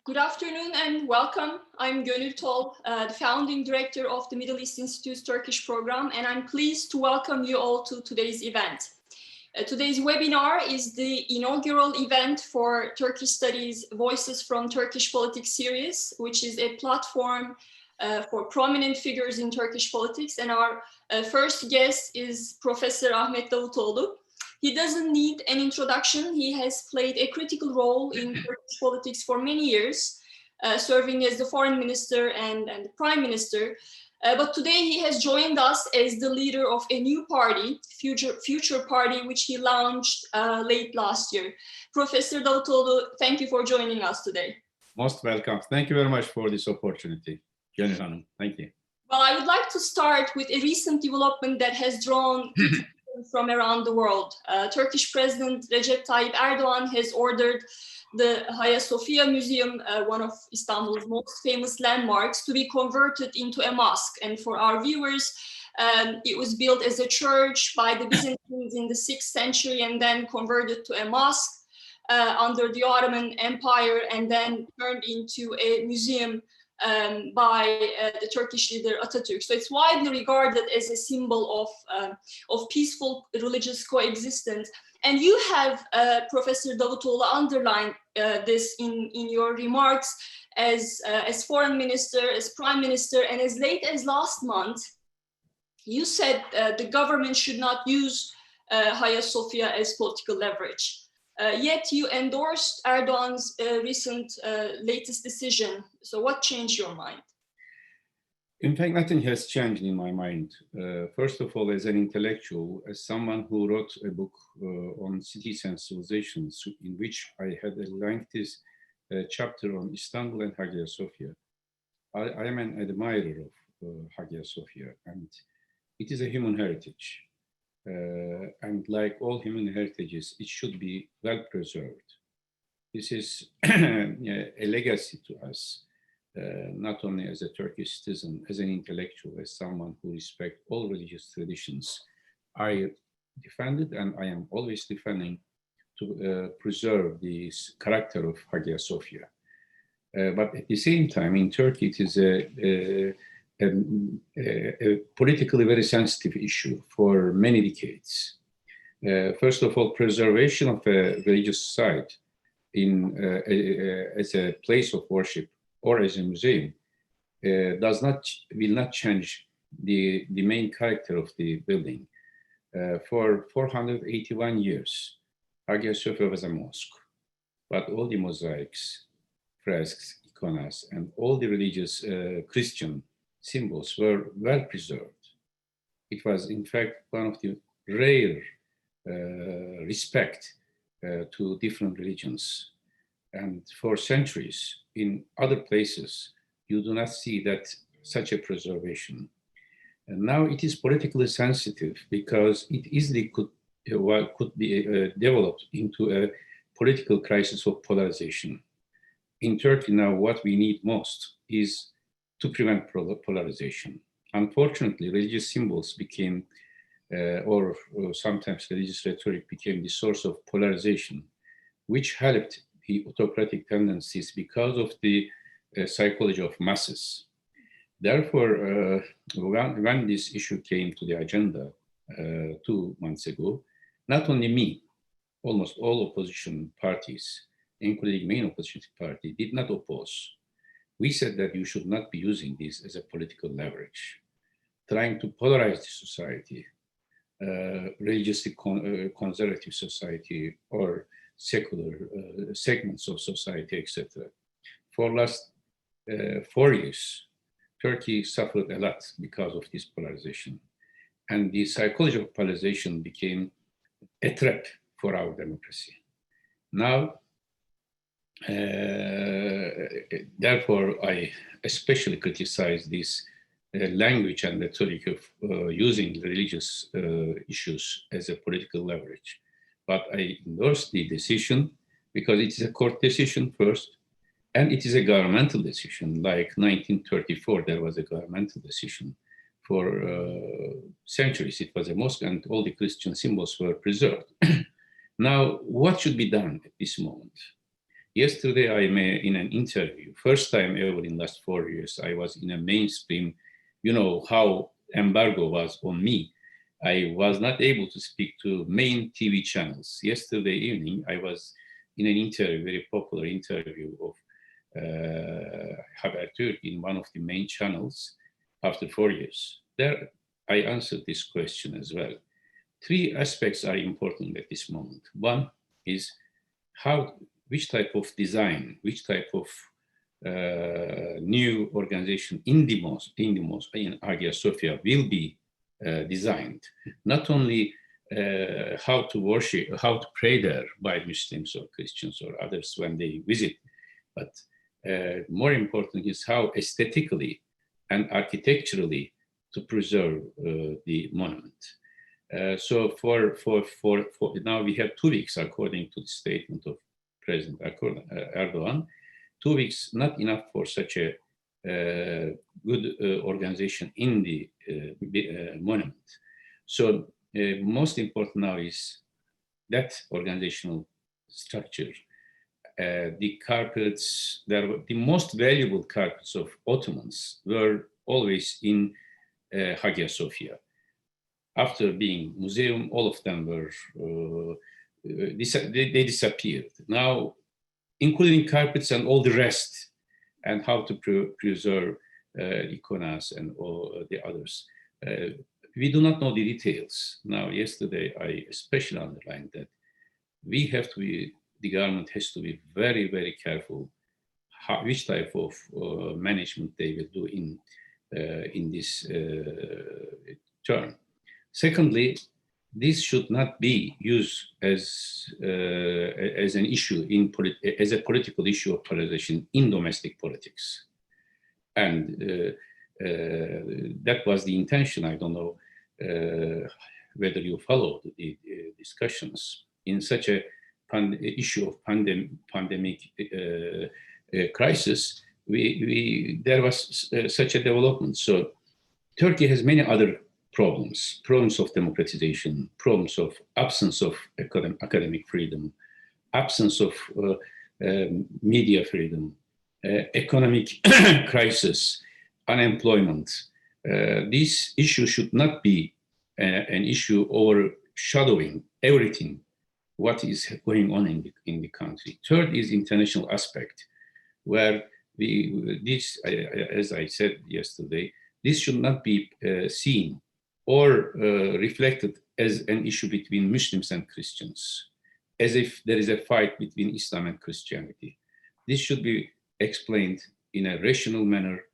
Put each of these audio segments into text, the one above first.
Good afternoon and welcome. I'm Gonul, the founding director of the Middle East Institute's Turkish program, and I'm pleased to welcome you all to today's event. Today's webinar is the inaugural event for Turkish Studies Voices from Turkish Politics series, which is a platform for prominent figures in Turkish politics. And our first guest is Professor Ahmet Davutoğlu. He doesn't need an introduction. He has played a critical role in Turkish politics for many years, serving as the foreign minister and the prime minister. But today he has joined us as the leader of a new party, Future Party, which he launched late last year. Professor Davutoğlu, thank you for joining us today. Most welcome. Thank you very much for this opportunity. Gönül Hanım, thank you. Well, I would like to start with a recent development that has drawn from around the world. Turkish President Recep Tayyip Erdoğan has ordered the Hagia Sophia Museum, one of Istanbul's most famous landmarks, to be converted into a mosque. And for our viewers, it was built as a church by the Byzantines in the 6th century and then converted to a mosque under the Ottoman Empire and then turned into a museum by the Turkish leader Atatürk. So it's widely regarded as a symbol of peaceful religious coexistence. And you have, Professor Davutoğlu, underlined this in your remarks as foreign minister, as prime minister, and as late as last month, you said the government should not use Hagia Sophia as political leverage. Yet you endorsed Erdoğan's recent latest decision. So what changed your mind? In fact, nothing has changed in my mind. First of all, as an intellectual, as someone who wrote a book on cities and civilizations, in which I had a lengthy chapter on Istanbul and Hagia Sophia, I am an admirer of Hagia Sophia, and it is a human heritage. And like all human heritages, it should be well preserved. This is a legacy to us, not only as a Turkish citizen, as an intellectual, as someone who respects all religious traditions. I defended, and I am always defending, to preserve this character of Hagia Sophia. But at the same time, in Turkey, it is a politically very sensitive issue for many decades. First of all, preservation of a religious site as a place of worship or as a museum will not change the main character of the building. For 481 years, Hagia Sophia was a mosque, but all the mosaics, fresques, iconas, and all the religious Christian symbols were well preserved. It was, in fact, one of the rare respect to different religions. And for centuries, in other places, you do not see that such a preservation. And now it is politically sensitive because it easily could be developed into a political crisis of polarization. In Turkey now, what we need most is to prevent polarization. Unfortunately, religious symbols became, or sometimes religious rhetoric became the source of polarization, which helped the autocratic tendencies because of the psychology of masses. Therefore, when this issue came to the agenda 2 months ago, not only me, almost all opposition parties, including main opposition party, did not oppose. We said that you should not be using this as a political leverage, trying to polarize the society, religiously conservative society or secular segments of society, etc. For last 4 years, Turkey suffered a lot because of this polarization. And the psychology of polarization became a threat for our democracy. Now, therefore, I especially criticize this language and rhetoric of using religious issues as a political leverage. But I endorse the decision because it is a court decision first, and it is a governmental decision. Like 1934, there was a governmental decision. For centuries, it was a mosque and all the Christian symbols were preserved. Now, what should be done at this moment? Yesterday, in an interview, first time ever in last 4 years, I was in a mainstream, you know how embargo was on me. I was not able to speak to main TV channels. Yesterday evening, I was in an interview, very popular interview of Habertürk in one of the main channels after 4 years. There, I answered this question as well. Three aspects are important at this moment. One is which type of design, which type of new organization in the mosque in Hagia Sophia will be designed. Not only how to worship, how to pray there by Muslims or Christians or others when they visit, but more important is how aesthetically and architecturally to preserve the monument. So for now we have 2 weeks according to the statement of President Erdogan. 2 weeks not enough for such a good organization in the monument. So most important now is that organizational structure. The carpets, the most valuable carpets of Ottomans were always in Hagia Sophia. After being museum, all of them were, they disappeared. Now, including carpets and all the rest, and how to preserve iconas and all the others. We do not know the details. Now, yesterday, I especially underlined that the government has to be very, very careful which type of management they will do in this term. Secondly, this should not be used as an issue as a political issue of polarization in domestic politics, and that was the intention. I don't know whether you followed the discussions in such a issue of pandemic crisis. There was such a development. So Turkey has many other problems of democratization, problems of absence of academic freedom, absence of media freedom, economic crisis, unemployment. This issue should not be an issue overshadowing everything what is going on in the country. Third is international aspect, where as I said yesterday, this should not be seen or reflected as an issue between Muslims and Christians, as if there is a fight between Islam and Christianity. This should be explained in a rational manner,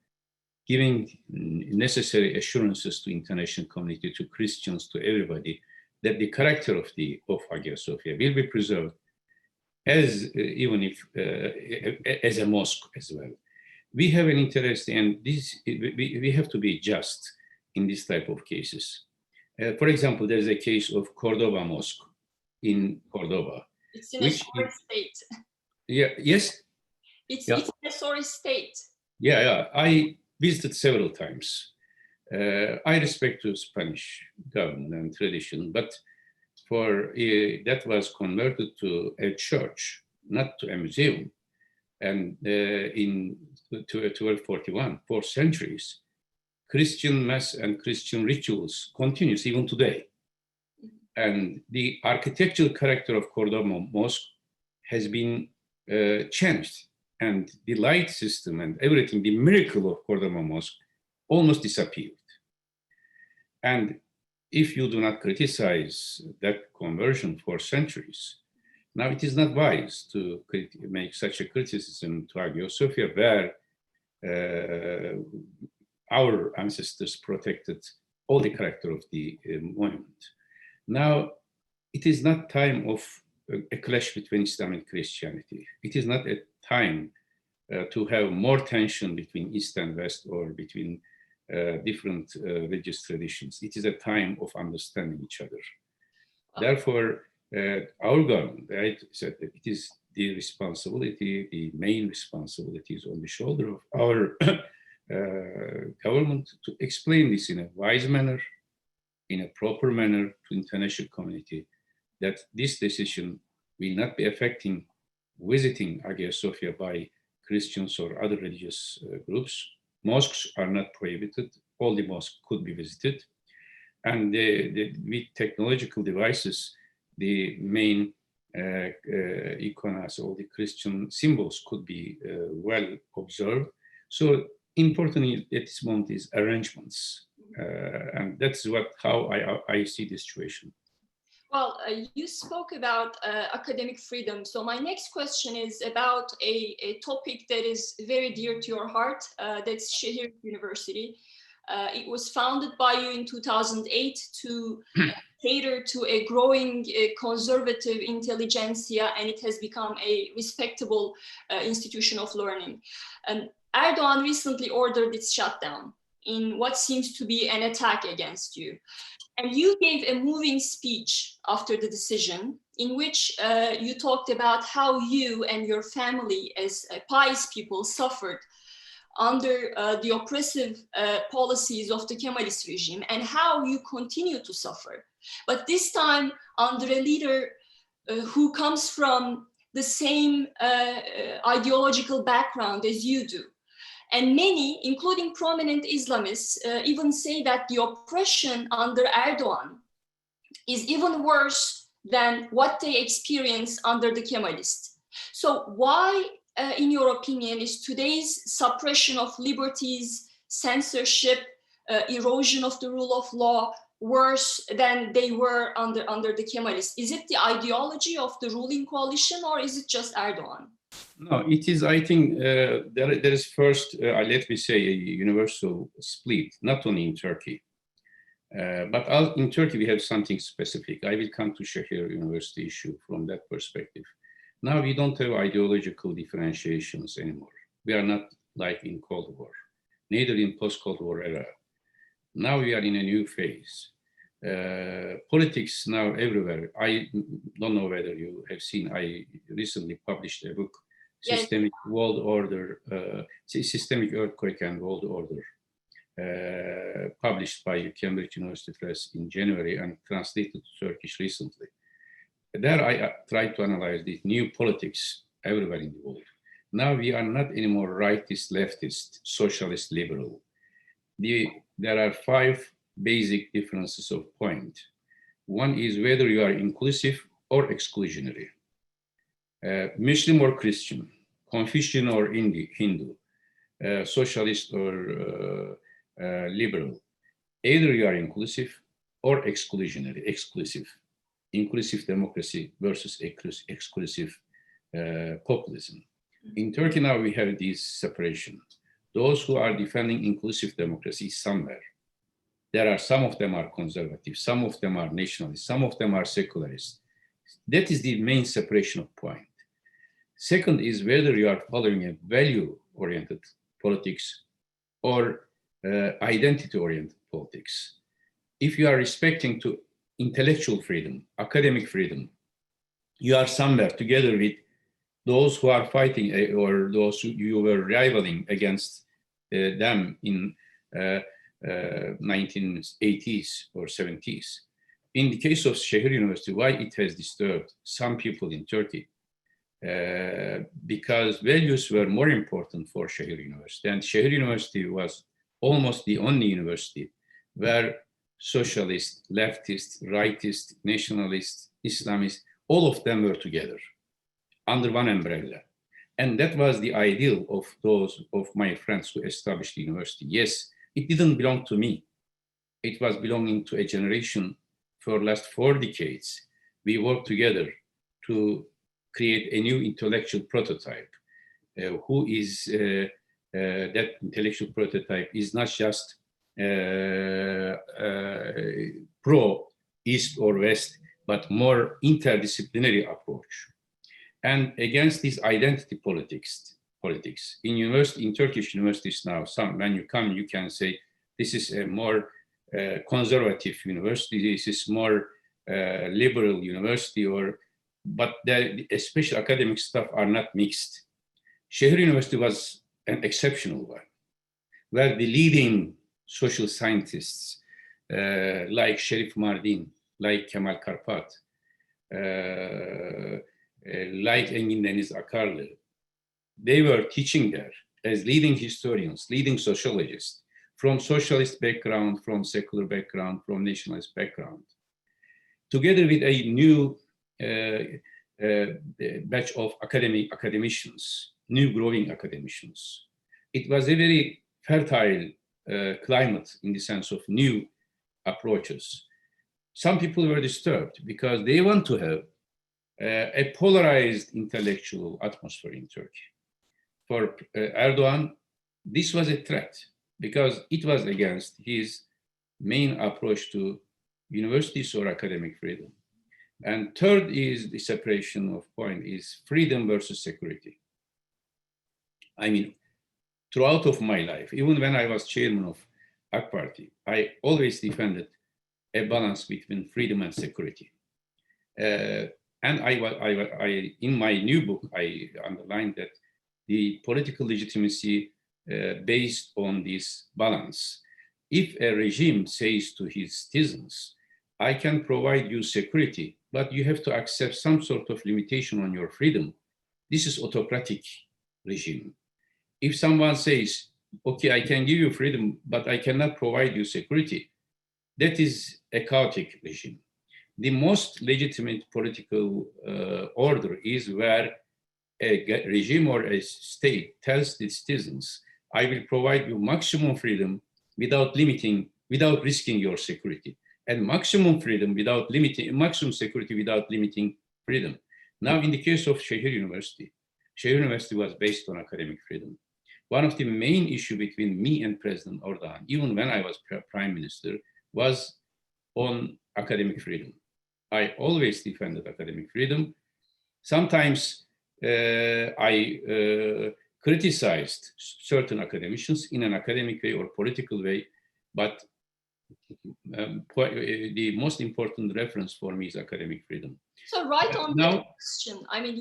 giving necessary assurances to international community, to Christians, to everybody, that the character of Hagia Sophia will be preserved as even if as a mosque as well. We have an interest, and we have to be just in this type of cases. For example, there is a case of Cordoba Mosque in Cordoba. It's in a sorry state. Yeah. Yes. It's in a sorry state. Yeah. I visited several times. I respect the Spanish government and tradition, but that was converted to a church, not to a museum. And in 1241, for centuries, Christian mass and Christian rituals continues even today. And the architectural character of Cordoba Mosque has been changed, and the light system and everything, the miracle of Cordoba Mosque almost disappeared. And if you do not criticize that conversion for centuries, now it is not wise to make such a criticism to Hagia Sophia, where our ancestors protected all the character of the monument. Now, it is not time of a clash between Islam and Christianity. It is not a time to have more tension between East and West, or between different religious traditions. It is a time of understanding each other. Therefore, our government, right, said that it is the responsibility, the main responsibility is on the shoulder of our government to explain this in a wise manner, in a proper manner to international community, that this decision will not be affecting visiting Hagia Sophia by Christians or other religious groups. Mosques are not prohibited. All the mosques could be visited. And with technological devices, the main iconas or the Christian symbols could be well observed. So importantly at this moment is arrangements. And that's how I see the situation. Well, you spoke about academic freedom. So my next question is about a topic that is very dear to your heart. That's Sehir University. It was founded by you in 2008 to cater to a growing conservative intelligentsia, and it has become a respectable institution of learning. Erdogan recently ordered its shutdown in what seems to be an attack against you. And you gave a moving speech after the decision in which you talked about how you and your family as pious people suffered under the oppressive policies of the Kemalist regime and how you continue to suffer. But this time under a leader who comes from the same ideological background as you do. And many, including prominent Islamists, even say that the oppression under Erdogan is even worse than what they experienced under the Kemalists. So why, in your opinion, is today's suppression of liberties, censorship, erosion of the rule of law worse than they were under the Kemalists? Is it the ideology of the ruling coalition, or is it just Erdogan? No, it is, I think, there is first, let me say, a universal split, not only in Turkey. But in Turkey, we have something specific. I will come to Sehir University issue from that perspective. Now we don't have ideological differentiations anymore. We are not like in Cold War, neither in post-Cold War era. Now we are in a new phase. Politics now everywhere. I don't know whether you have seen, I recently published a book, Systemic World Order, Systemic Earthquake and World Order, published by Cambridge University Press in January and translated to Turkish recently. There I tried to analyze the new politics everywhere in the world. Now we are not anymore rightist, leftist, socialist, liberal. There are 5 basic differences of point. One is whether you are inclusive or exclusionary, Muslim or Christian, Confucian or Hindu, socialist or liberal. Either you are inclusive or exclusionary, exclusive. Inclusive democracy versus exclusive populism. In Turkey now we have this separation. Those who are defending inclusive democracy somewhere. There are some of them are conservative, some of them are nationalist, some of them are secularist. That is the main separation of point. Second is whether you are following a value-oriented politics or identity-oriented politics. If you are respecting to intellectual freedom, academic freedom, you are somewhere together with those who are fighting or those who you were rivaling against them in 1980s or 70s. In the case of Sehir University, why it has disturbed some people in Turkey? Because values were more important for Sehir University. And Sehir University was almost the only university where socialist, leftist, rightist, nationalist, Islamist, all of them were together under one umbrella. And that was the ideal of those of my friends who established the university. Yes, it didn't belong to me. It was belonging to a generation for the last 4 decades. We worked together to create a new intellectual prototype. Who is that intellectual prototype is not just pro East or West, but more interdisciplinary approach. And against this identity politics in Turkish universities now, when you come, you can say this is a more conservative university, this is more liberal university, but especially academic staff are not mixed. Sehir University was an exceptional one, where the leading social scientists like Sherif Mardin, like Kemal Karpat, like Engin Deniz Akarlı, they were teaching there as leading historians, leading sociologists, from socialist background, from secular background, from nationalist background, together with a new batch of academicians, new growing academicians. It was a very fertile climate in the sense of new approaches. Some people were disturbed because they want to have a polarized intellectual atmosphere in Turkey. For Erdogan, this was a threat because it was against his main approach to universities or academic freedom. And third is the separation of point is freedom versus security. I mean, throughout of my life, even when I was chairman of AK Party, I always defended a balance between freedom and security. And I in my new book, I underlined that the political legitimacy based on this balance. If a regime says to his citizens, I can provide you security, but you have to accept some sort of limitation on your freedom, this is autocratic regime. If someone says, okay, I can give you freedom, but I cannot provide you security, that is a chaotic regime. The most legitimate political order is where a regime or a state tells its citizens, I will provide you maximum freedom without risking your security, and maximum freedom without limiting, maximum security without limiting freedom. Now, in the case of Sehir University was based on academic freedom. One of the main issues between me and President Erdogan, even when I was prime minister, was on academic freedom. I always defended academic freedom. Sometimes I criticized certain academicians in an academic way or political way, but the most important reference for me is academic freedom. So right on that question, I mean,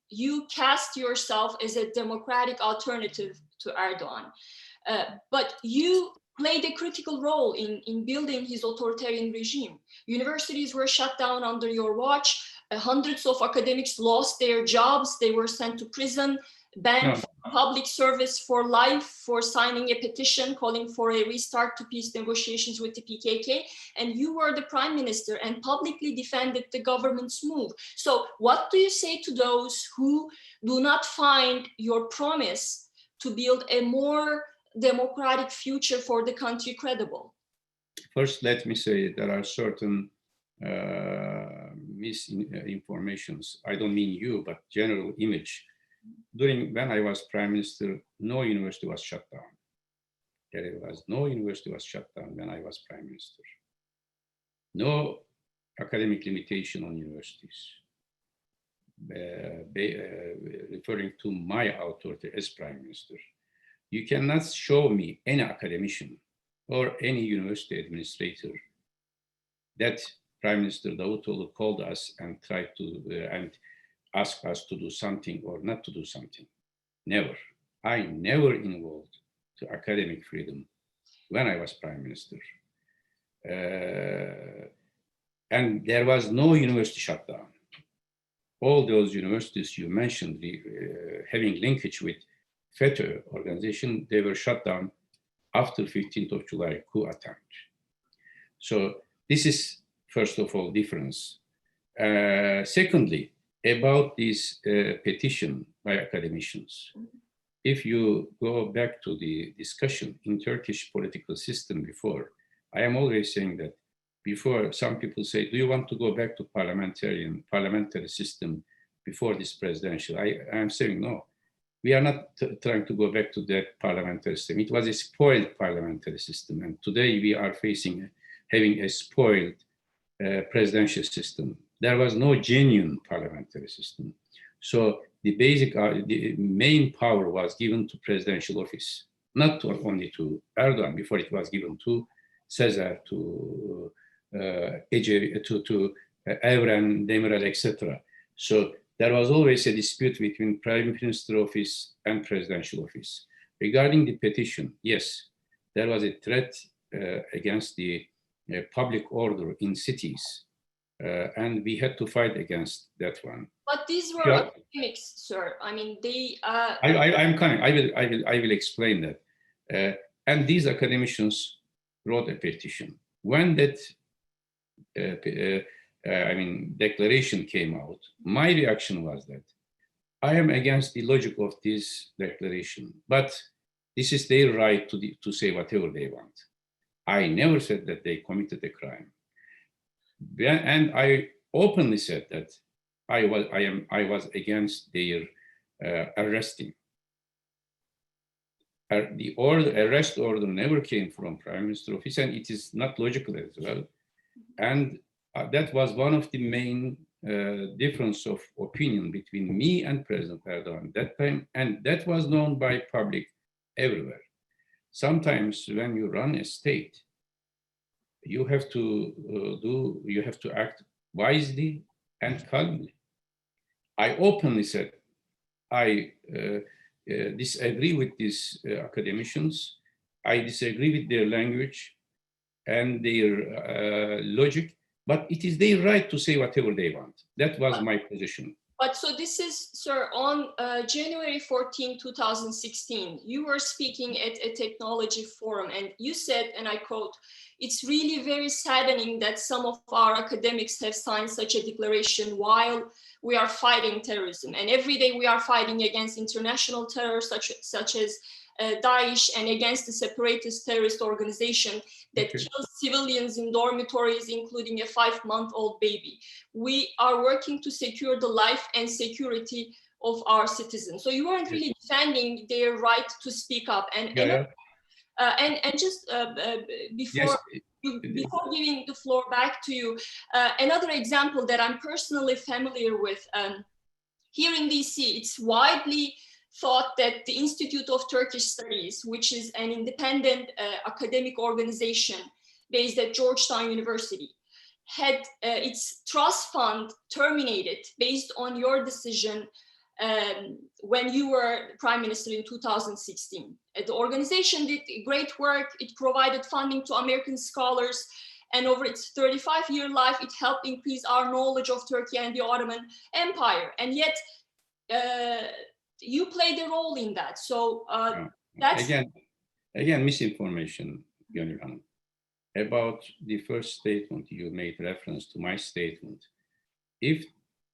you cast yourself as a democratic alternative to Erdogan, but you played a critical role in building his authoritarian regime. Universities were shut down under your watch. Hundreds of academics lost their jobs. They were sent to prison, banned from public service for life for signing a petition calling for a restart to peace negotiations with the PKK. And you were the prime minister and publicly defended the government's move. So what do you say to those who do not find your promise to build a more democratic future for the country credible? First, let me say there are certain misinformations. I don't mean you, but general image. When I was prime minister, no university was shut down. There was no university was shut down when I was prime minister. No academic limitation on universities. Referring to my authority as prime minister. You cannot show me any academician or any university administrator that Prime Minister Davutoğlu called us and tried to and asked us to do something or not to do something. Never. I never involved to academic freedom when I was Prime Minister. And there was no university shutdown. All those universities you mentioned, having linkage with FETÖ organization, they were shut down after 15th of July coup attempt. So this is, first of all, difference. Secondly, about this petition by academicians. If you go back to the discussion in Turkish political system before, I am always saying that before some people say, do you want to go back to parliamentary system before this presidential? I am saying no. We are not trying to go back to that parliamentary system. It was a spoiled parliamentary system. And today we are having a spoiled presidential system. There was no genuine parliamentary system. So the main power was given to presidential office, not only to Erdogan, before it was given to Caesar, to Ece, to Evren, Demirel, etc. So there was always a dispute between Prime Minister office and presidential office. Regarding the petition, yes, there was a threat against the public order in cities, and we had to fight against that one. But these were Yeah. academics, sir. I mean, they. I'm coming. I will explain that. And these academicians wrote a petition. When that declaration came out, my reaction was that I am against the logic of this declaration, but this is their right to say whatever they want. I never said that they committed a crime. And I openly said that I was against their arresting. The arrest order never came from Prime Minister office, and it is not logical as well. And that was one of the main difference of opinion between me and President Erdogan at that time, and that was known by public everywhere. Sometimes when you run a state, you have to act wisely and calmly. I openly said I disagree with these academicians. I disagree with their language and their logic, but it is their right to say whatever they want. That was my position. But so this is, sir, on January 14, 2016, you were speaking at a technology forum and you said, and I quote, "It's really very saddening that some of our academics have signed such a declaration while we are fighting terrorism. And every day we are fighting against international terror such as Daesh and against the separatist terrorist organization that kills civilians in dormitories, including a 5-month-old baby. We are working to secure the life and security of our citizens." So you weren't really defending their right to speak up. And just before giving the floor back to you, another example that I'm personally familiar with, here in DC, it's widely thought that the Institute of Turkish Studies, which is an independent academic organization based at Georgetown University, had its trust fund terminated based on your decision when you were Prime Minister in 2016. The organization did great work. It provided funding to American scholars, and over its 35-year life, it helped increase our knowledge of Turkey and the Ottoman Empire. And yet, you played a role in that. So that's... Again, misinformation, Gonul Hanım. About the first statement, you made reference to my statement. If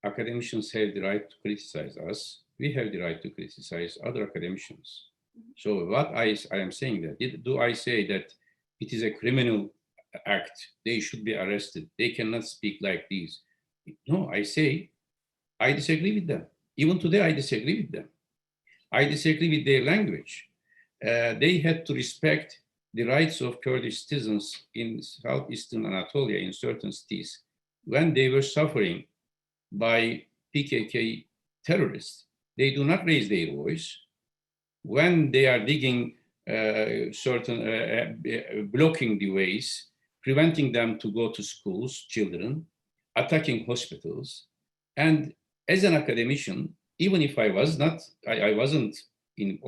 academicians have the right to criticize us, we have the right to criticize other academicians. So what I am saying that, do I say that it is a criminal act, they should be arrested, they cannot speak like this? No, I say I disagree with them. Even today, I disagree with them. I disagree with their language. They had to respect the rights of Kurdish citizens in southeastern Anatolia in certain cities when they were suffering by PKK terrorists. They do not raise their voice. When they are digging blocking the ways, preventing them to go to schools, children, attacking hospitals. And as an academician, even if I wasn't in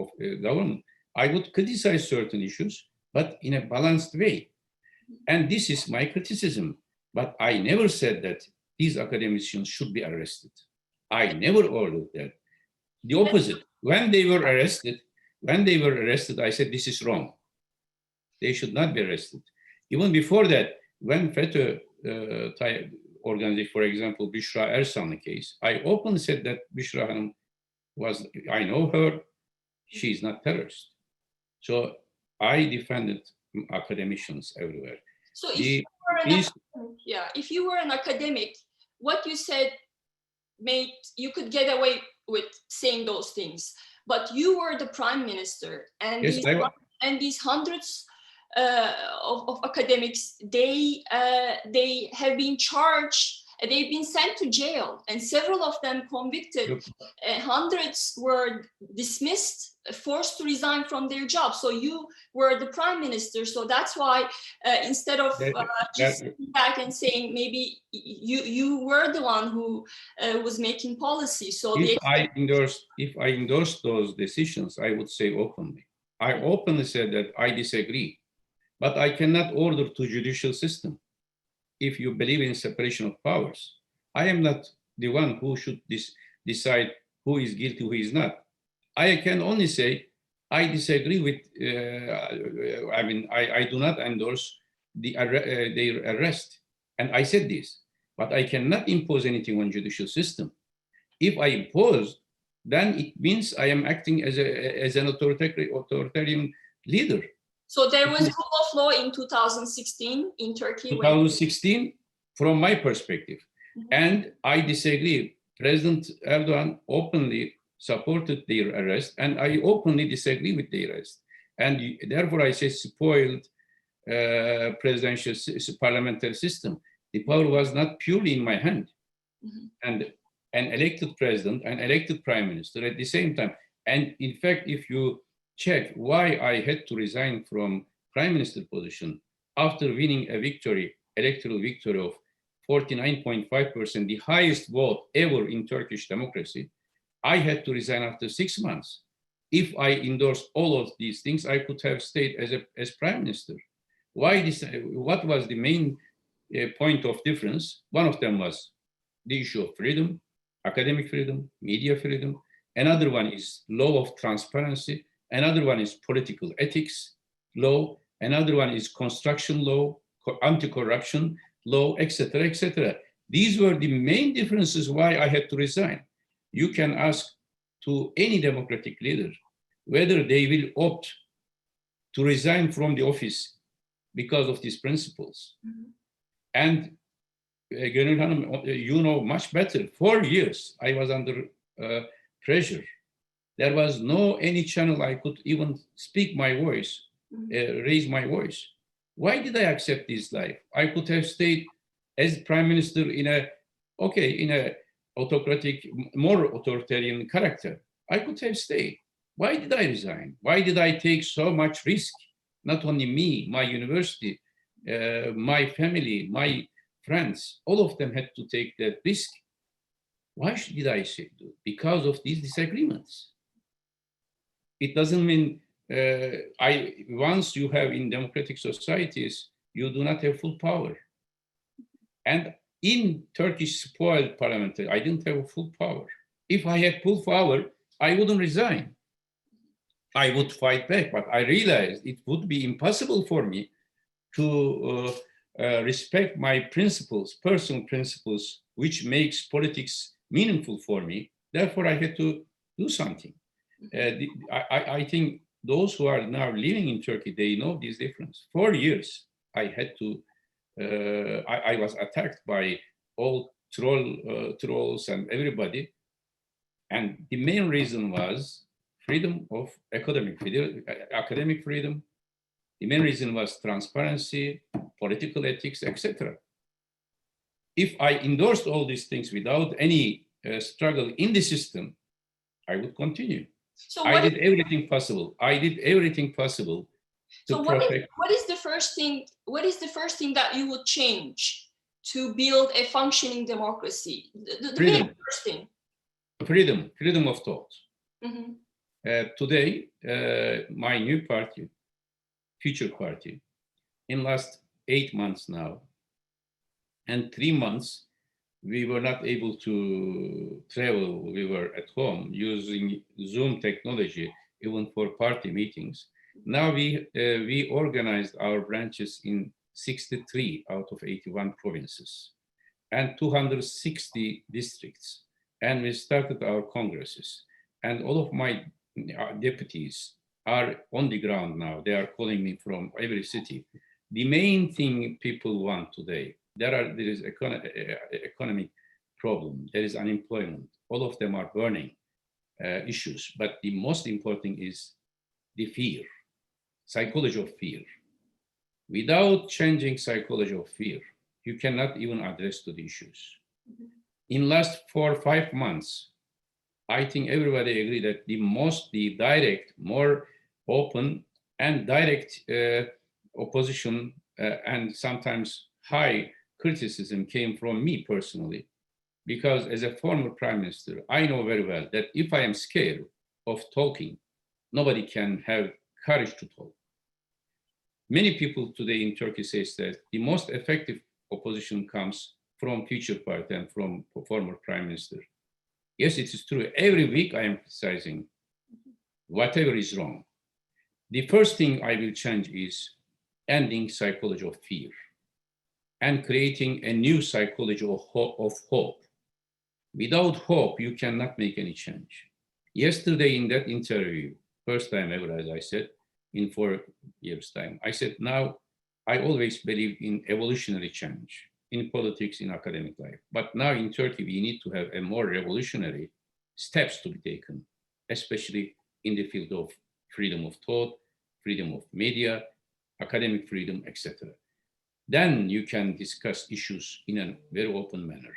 government, I would criticize certain issues, but in a balanced way. And this is my criticism. But I never said that these academicians should be arrested. I never ordered that. The opposite. When they were arrested, I said, this is wrong. They should not be arrested. Even before that, when FETÖ organization, for example, Büşra Ersanlı case, I openly said that Büşra Hanım I know her, she's not terrorist. So I defended academicians everywhere. So if you were an academic, what you said you could get away with saying those things. But you were the Prime Minister, and these hundreds of academics, they have been charged, they've been sent to jail, and several of them convicted. Hundreds were dismissed, forced to resign from their job. So you were the Prime Minister. So that's why instead of just sitting back and saying maybe you were the one who was making policy. So if I endorsed those decisions, I would say openly. I openly said that I disagree, but I cannot order to judicial system. If you believe in separation of powers, I am not the one who should decide who is guilty, who is not. I can only say I disagree with. I do not endorse their arrest, and I said this. But I cannot impose anything on judicial system. If I impose, then it means I am acting as an authoritarian leader. So there was rule of law in 2016 in Turkey. 2016, from my perspective. Mm-hmm. And I disagree. President Erdogan openly supported their arrest, and I openly disagree with their arrest. And therefore I say spoiled presidential parliamentary system. The power was not purely in my hand. Mm-hmm. And an elected president, an elected prime minister at the same time. And in fact, if you check why I had to resign from prime minister position after winning a victory, electoral victory of 49.5%, the highest vote ever in Turkish democracy, I had to resign after 6 months. If I endorsed all of these things, I could have stayed as prime minister. Why this? What was the main point of difference? One of them was the issue of freedom, academic freedom, media freedom. Another one is law of transparency. Another one is political ethics law. Another one is construction law, anti-corruption law, etc., etc. These were the main differences why I had to resign. You can ask to any democratic leader whether they will opt to resign from the office because of these principles. Mm-hmm. And Gonul Hanım, you know much better. 4 years I was under pressure. There was no any channel I could even speak my voice, raise my voice. Why did I accept this life? I could have stayed as prime minister in a autocratic, more authoritarian character. I could have stayed. Why did I resign? Why did I take so much risk? Not only me, my university, my family, my friends, all of them had to take that risk. Why did I say that? Because of these disagreements. It doesn't mean once you have in democratic societies, you do not have full power. And in Turkish spoiled parliamentary, I didn't have full power. If I had full power, I wouldn't resign. I would fight back, but I realized it would be impossible for me to respect my principles, personal principles, which makes politics meaningful for me. Therefore, I had to do something. I think those who are now living in Turkey, they know this difference. 4 years, I had to, I was attacked by all trolls and everybody. And the main reason was freedom of academic freedom. The main reason was transparency, political ethics, etc. If I endorsed all these things without any struggle in the system, I would continue. So I did everything possible. So what is the first thing? What is the first thing that you would change to build a functioning democracy? The very first thing. Freedom of thought. Mm-hmm. Today, my new party, Future Party, in last 8 months now, and 3 months, we were not able to travel. We were at home using Zoom technology, even for party meetings. Now we organized our branches in 63 out of 81 provinces and 260 districts. And we started our congresses. And all of my deputies are on the ground now. They are calling me from every city. The main thing people want today, there is economic problem, there is unemployment. All of them are burning issues. But the most important is the fear, psychology of fear. Without changing psychology of fear, you cannot even address the issues. In last 4 or 5 months, I think everybody agree that the direct, more open and direct opposition and sometimes high criticism came from me personally, because as a former prime minister, I know very well that if I am scared of talking, nobody can have courage to talk. Many people today in Turkey say that the most effective opposition comes from Future Party and from former Prime Minister. Yes, it is true. Every week I am criticizing whatever is wrong. The first thing I will change is ending psychology of fear and creating a new psychology of hope. Without hope, you cannot make any change. Yesterday in that interview, first time ever, as I said, in 4 years' time, I said, now I always believe in evolutionary change in politics, in academic life. But now in Turkey, we need to have a more revolutionary steps to be taken, especially in the field of freedom of thought, freedom of media, academic freedom, etc. Then you can discuss issues in a very open manner.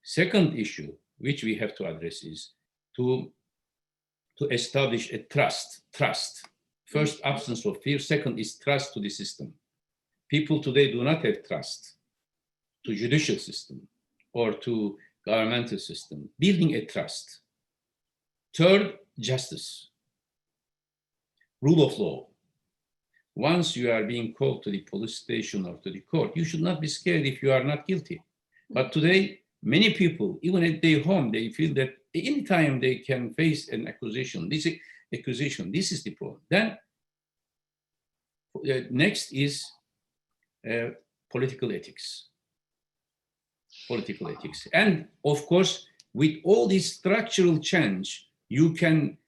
Second issue, which we have to address, is to establish a trust. First, absence of fear. Second is trust to the system. People today do not have trust to judicial system or to governmental system. Building a trust. Third, justice. Rule of law. Once you are being called to the police station or to the court, you should not be scared if you are not guilty. But today, many people, even at their home, they feel that anytime they can face an accusation. This is the problem. Then next is political ethics. And of course, with all this structural change, you can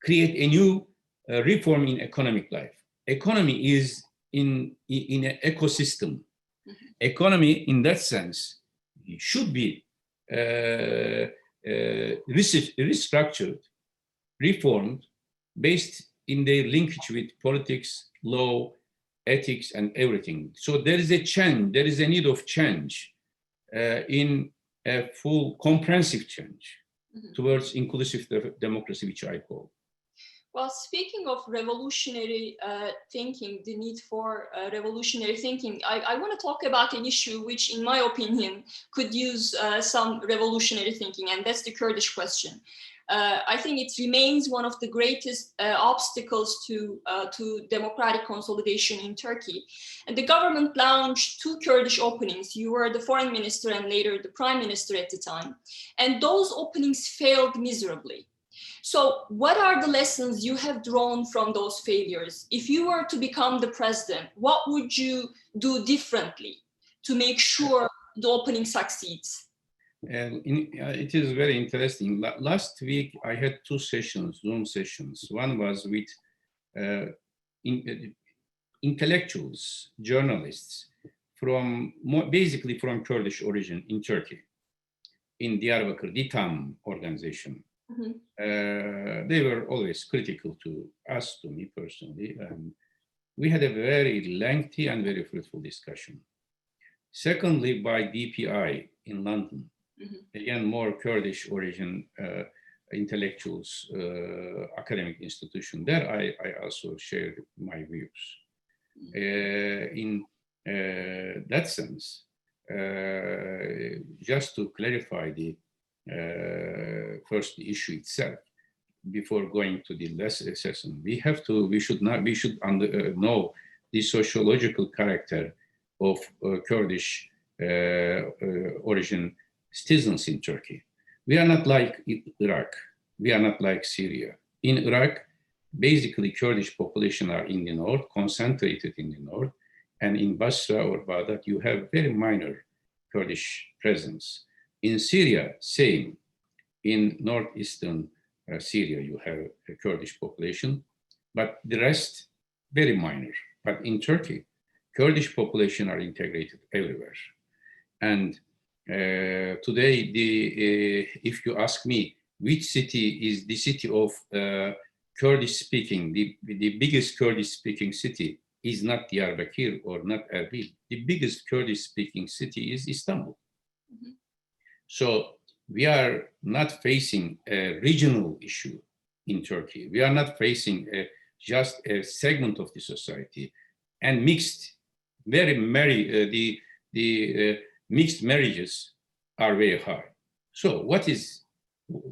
create a new reform in economic life. Economy is in an ecosystem. Economy, in that sense, should be restructured, reformed, based in their linkage with politics, law, ethics, and everything. So there is a change, there is a need of change in a full comprehensive change towards inclusive democracy, which I call. Well, speaking of revolutionary thinking, the need for revolutionary thinking, I want to talk about an issue which, in my opinion, could use some revolutionary thinking, and that's the Kurdish question. I think it remains one of the greatest obstacles to democratic consolidation in Turkey. And the government launched 2 Kurdish openings. You were the foreign minister and later the prime minister at the time. And those openings failed miserably. So what are the lessons you have drawn from those failures? If you were to become the president, what would you do differently to make sure the opening succeeds? It is very interesting. Last week, I had 2 sessions, Zoom sessions. One was with intellectuals, journalists, basically from Kurdish origin in Turkey, in Diyarbakır, DİTAM organization. They were always critical to us, to me personally, and we had a very lengthy and very fruitful discussion. Secondly, by DPI in London, again, more Kurdish origin intellectuals, academic institution. There I also shared my views. In that sense, just to clarify the first issue itself, before going to the less assessment, we should know the sociological character of Kurdish origin citizens in Turkey. We are not like Iraq. We are not like Syria. In Iraq, basically Kurdish population are in the north, concentrated in the north, and in Basra or Baghdad, you have very minor Kurdish presence. In Syria, same. In northeastern Syria, you have a Kurdish population, but the rest, very minor. But in Turkey, Kurdish population are integrated everywhere. And today, if you ask me, which city is the city of Kurdish speaking, the biggest Kurdish speaking city is not Diyarbakır or not Erbil. The biggest Kurdish speaking city is Istanbul. So we are not facing a regional issue in Turkey. We are not facing just a segment of the society, and mixed, very merry, the mixed marriages are very high. So what is,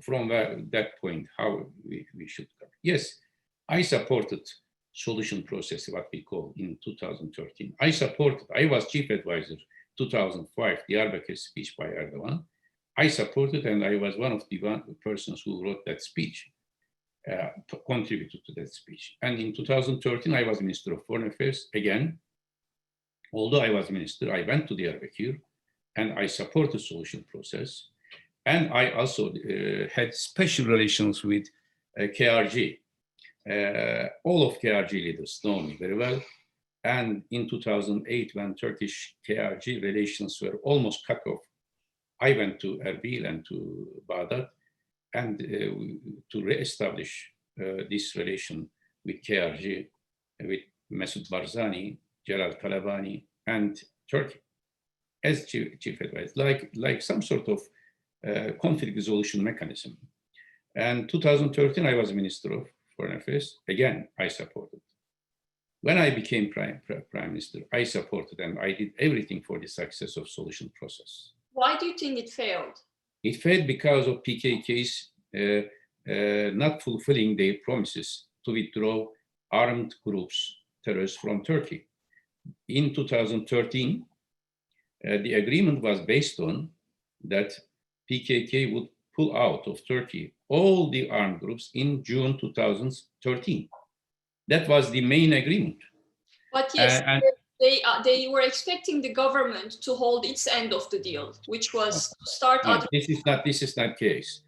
from that point, how we should go? Yes, I supported solution process, what we call in 2013. I was chief advisor 2005 Diyarbakir speech by Erdogan, I supported, and I was one of the persons who wrote that speech, contributed to that speech. And in 2013, I was Minister of Foreign Affairs again. Although I was minister, I went to Diyarbakir and I supported the solution process. And I also had special relations with KRG. All of KRG leaders know me very well. And in 2008, when Turkish KRG relations were almost cut off, I went to Erbil and to Baghdad and to re-establish this relation with KRG, with Mesut Barzani, Celal Talabani, and Turkey as chief advisor, like some sort of conflict resolution mechanism. And 2013, I was Minister of Foreign Affairs. Again, I supported. When I became Prime Minister, I supported and I did everything for the success of solution process. Why do you think it failed? It failed because of PKK's not fulfilling their promises to withdraw armed groups, terrorists from Turkey. In 2013, the agreement was based on that PKK would pull out of Turkey all the armed groups in June 2013. That was the main agreement. But yes, they were expecting the government to hold its end of the deal, which was to start. No, this is not case.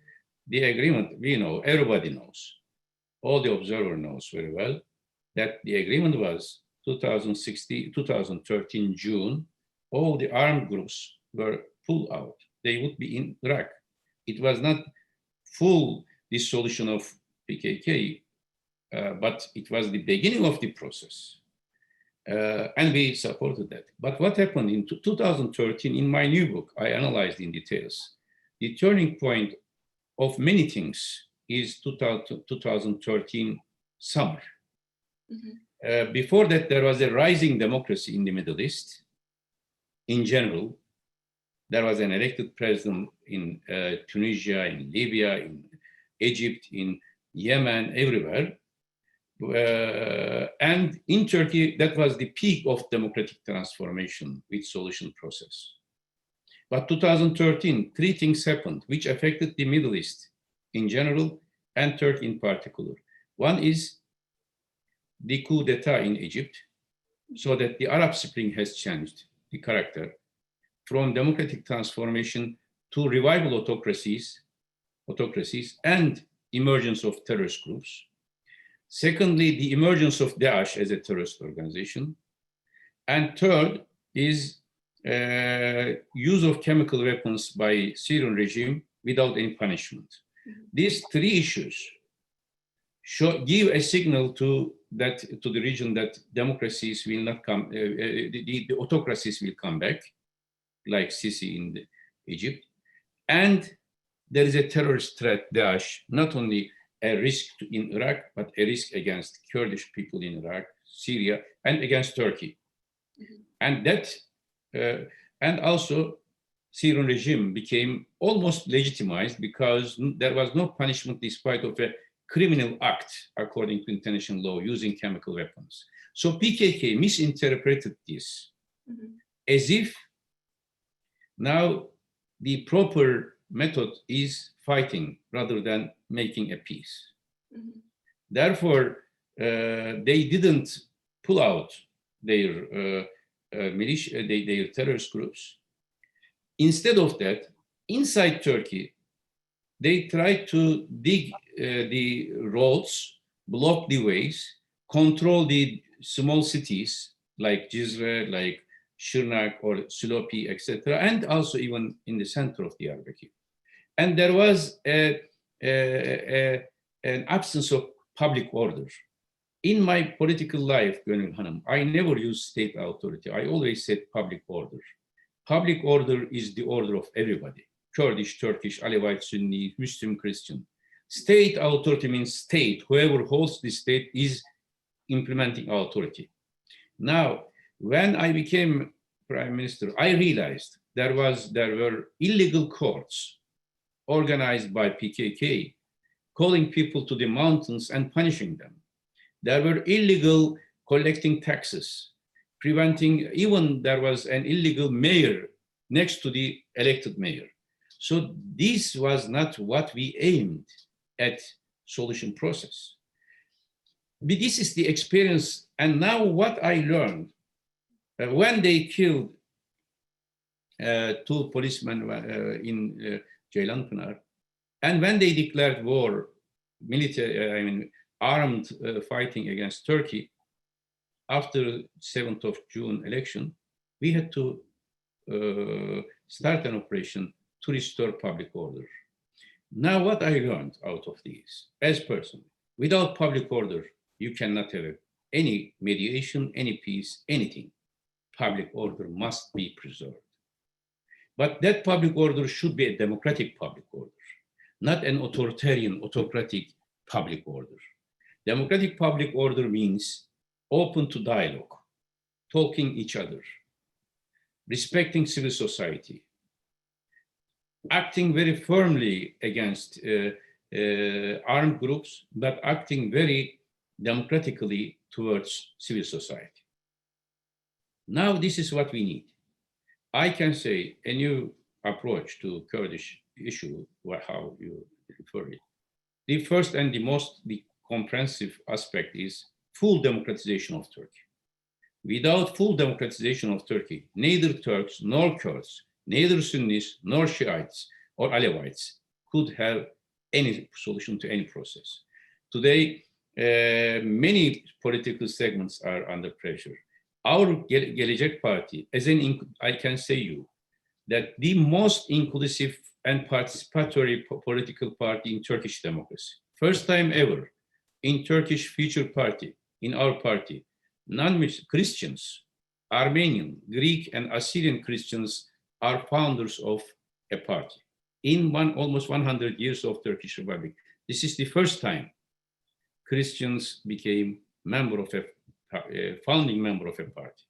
The agreement, we know, everybody knows, all the observer knows very well that the agreement was 2013 June. All the armed groups were pulled out. They would be in Iraq. It was not full dissolution of PKK, but it was the beginning of the process. And we supported that. But what happened in 2013, in my new book, I analyzed in details. The turning point of many things is 2013 summer. Mm-hmm. Before that, there was a rising democracy in the Middle East. In general, there was an elected president in Tunisia, in Libya, in Egypt, in Yemen, everywhere. And in Turkey, that was the peak of democratic transformation with solution process. But 2013, three things happened which affected the Middle East in general and Turkey in particular. One is the coup d'etat in Egypt, so that the Arab Spring has changed the character from democratic transformation to revival autocracies and emergence of terrorist groups. Secondly, the emergence of Daesh as a terrorist organization. And third is use of chemical weapons by Syrian regime without any punishment. These three issues give a signal to the region that democracies will not come, the autocracies will come back, like Sisi in Egypt. And there is a terrorist threat, Daesh, not only a risk in Iraq, but a risk against Kurdish people in Iraq, Syria, and against Turkey. Mm-hmm. And that, and also Syrian regime became almost legitimized because there was no punishment despite of a criminal act according to international law using chemical weapons. So PKK misinterpreted this mm-hmm. as if now the proper method is fighting rather than making a peace. Mm-hmm. Therefore, they didn't pull out their militia, their terrorist groups. Instead of that, inside Turkey, they tried to dig the roads, block the ways, control the small cities like Cizre, like Şırnak or Silopi, etc., and also even in the center of Diyarbakir. And there was an absence of public order. In my political life, Gonul Hanım, I never used state authority. I always said public order. Public order is the order of everybody. Kurdish, Turkish, Alevite, Sunni, Muslim, Christian. State authority means state. Whoever holds the state is implementing authority. Now, when I became Prime Minister, I realized there were illegal courts organized by PKK, calling people to the mountains and punishing them. There were illegal collecting taxes, preventing, even there was an illegal mayor next to the elected mayor. So this was not what we aimed at solution process. But this is the experience. And now what I learned, when they killed two policemen in Ceylanpınar, and when they declared war, military, armed fighting against Turkey, after 7th of June election, we had to start an operation to restore public order. Now, what I learned out of these, as person, without public order, you cannot have any mediation, any peace, anything. Public order must be preserved. But that public order should be a democratic public order, not an authoritarian, autocratic public order. Democratic public order means open to dialogue, talking each other, respecting civil society, acting very firmly against armed groups, but acting very democratically towards civil society. Now this is what we need. I can say a new approach to Kurdish issue, how you refer it. The first and the comprehensive aspect is full democratization of Turkey. Without full democratization of Turkey, neither Turks nor Kurds, neither Sunnis nor Shiites or Alevites could have any solution to any process. Today, many political segments are under pressure. Our Gelecek Party, I can say you, that the most inclusive and participatory political party in Turkish democracy. First time ever in Turkish Future Party, in our party, non-Christians, Armenian, Greek, and Assyrian Christians are founders of a party. In almost 100 years of Turkish Republic, this is the first time Christians became founding member of a party.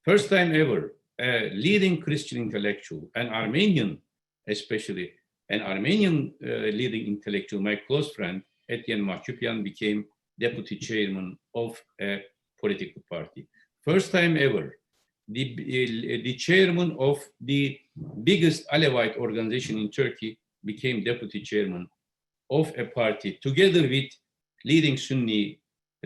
First time ever, a leading Christian intellectual, an Armenian, especially an Armenian leading intellectual, my close friend, Etienne Mahçupyan, became deputy chairman of a political party. First time ever, the chairman of the biggest Alevite organization in Turkey became deputy chairman of a party, together with leading Sunni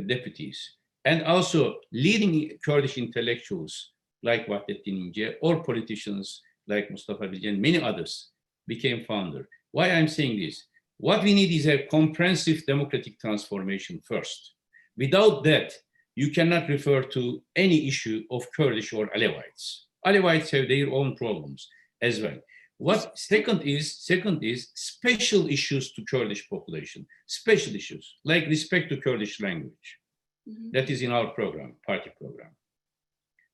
deputies, and also leading Kurdish intellectuals like Vahdettin İnce, or politicians like Mustafa Bilgen, many others became founder. Why I'm saying this? What we need is a comprehensive democratic transformation first. Without that, you cannot refer to any issue of Kurdish or Alevites. Alevites have their own problems as well. Second is special issues to Kurdish population, special issues like respect to Kurdish language. Mm-hmm. That is in our program, party program.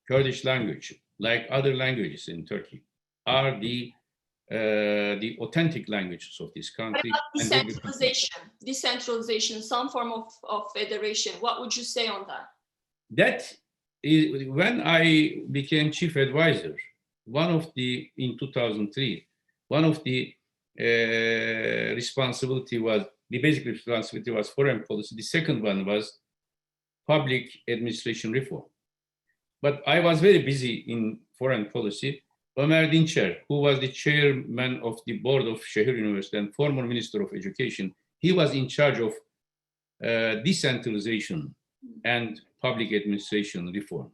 Kurdish language, like other languages in Turkey, are the authentic languages of this country. Decentralization, some form of federation. What would you say on that? That is, when I became chief advisor, in 2003, one of the basic responsibility was foreign policy. The second one was public administration reform. But I was very busy in foreign policy. Ömer Dinçer, who was the chairman of the board of Sehir University and former minister of education, he was in charge of decentralization and public administration reform.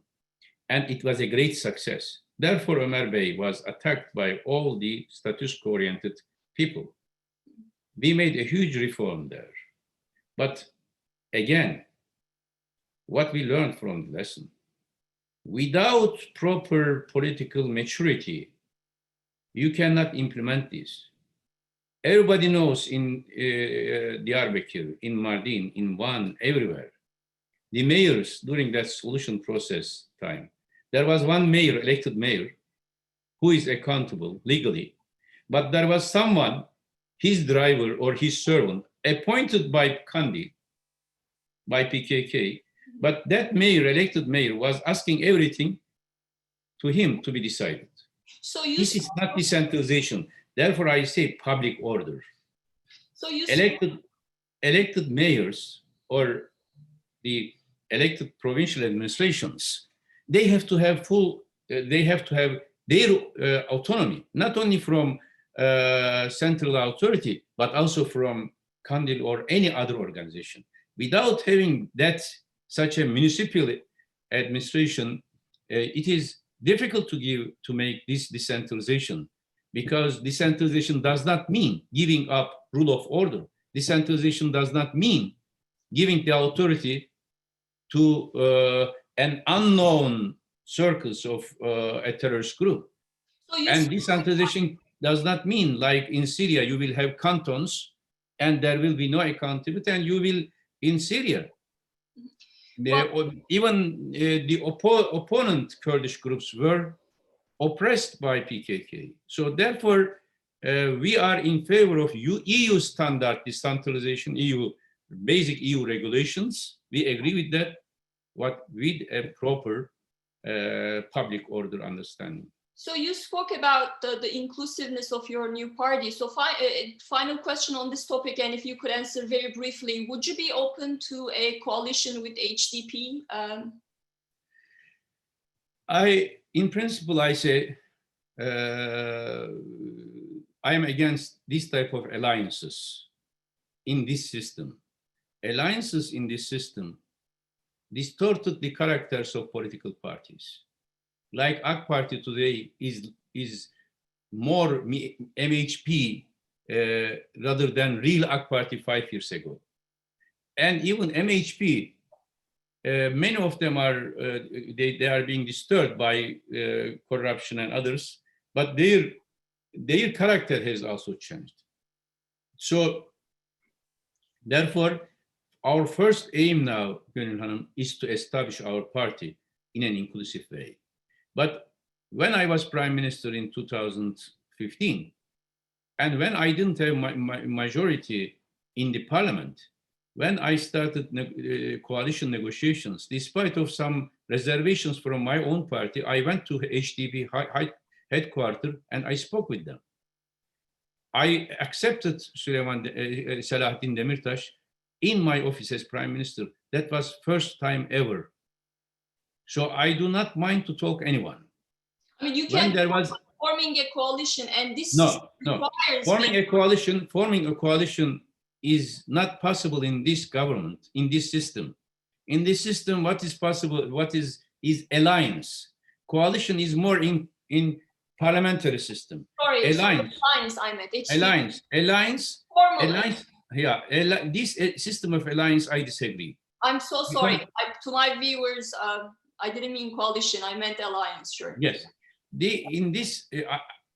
And it was a great success. Therefore, Ömer Bey was attacked by all the status quo-oriented people. We made a huge reform there. But again, what we learned from the lesson, without proper political maturity, you cannot implement this. Everybody knows in Diyarbakır, in Mardin, in Van, everywhere, the mayors during that solution process time, there was one mayor, elected mayor, who is accountable legally, but there was someone, his driver or his servant, appointed by Kandi, by PKK, but that mayor, elected mayor, was asking everything to him to be decided. So this is not decentralization. Therefore, I say public order. So elected mayors or the elected provincial administrations they have to have their autonomy, not only from central authority, but also from Kandil or any other organization. Without having such a municipal administration, it is difficult to make this decentralization, because decentralization does not mean giving up rule of order. Decentralization does not mean giving the authority to an unknown circus of a terrorist group. And decentralization does not mean, like in Syria, you will have cantons and there will be no accountability, and you will, in Syria, even the opponent Kurdish groups were oppressed by PKK. So therefore, we are in favor of EU standard decentralization, basic EU regulations. We agree with that, with a proper public order understanding. So you spoke about the inclusiveness of your new party. So final question on this topic, and if you could answer very briefly, would you be open to a coalition with HDP? In principle, I say I am against this type of alliances in this system. Alliances in this system distorted the characters of political parties. Like AK Party today is more MHP rather than real AK Party 5 years ago. And even MHP, many of them are they are being disturbed by corruption and others, but their character has also changed. So therefore, our first aim now, Gonul Hanım, is to establish our party in an inclusive way. But when I was prime minister in 2015, and when I didn't have my majority in the parliament, when I started coalition negotiations, despite of some reservations from my own party, I went to HDP headquarters and I spoke with them. I accepted Selahattin Demirtas in my office as prime minister. That was first time ever. So I do not mind to talk anyone. I mean, you can forming a coalition, and this requires forming a coalition is not possible in this government, in this system. In this system, what is possible, is alliance. Coalition is more in parliamentary system. Sorry, alliance, I meant alliance. Yeah, this system of alliance, I disagree. I'm so sorry. To my viewers, I didn't mean coalition. I meant alliance. Sure. Yes.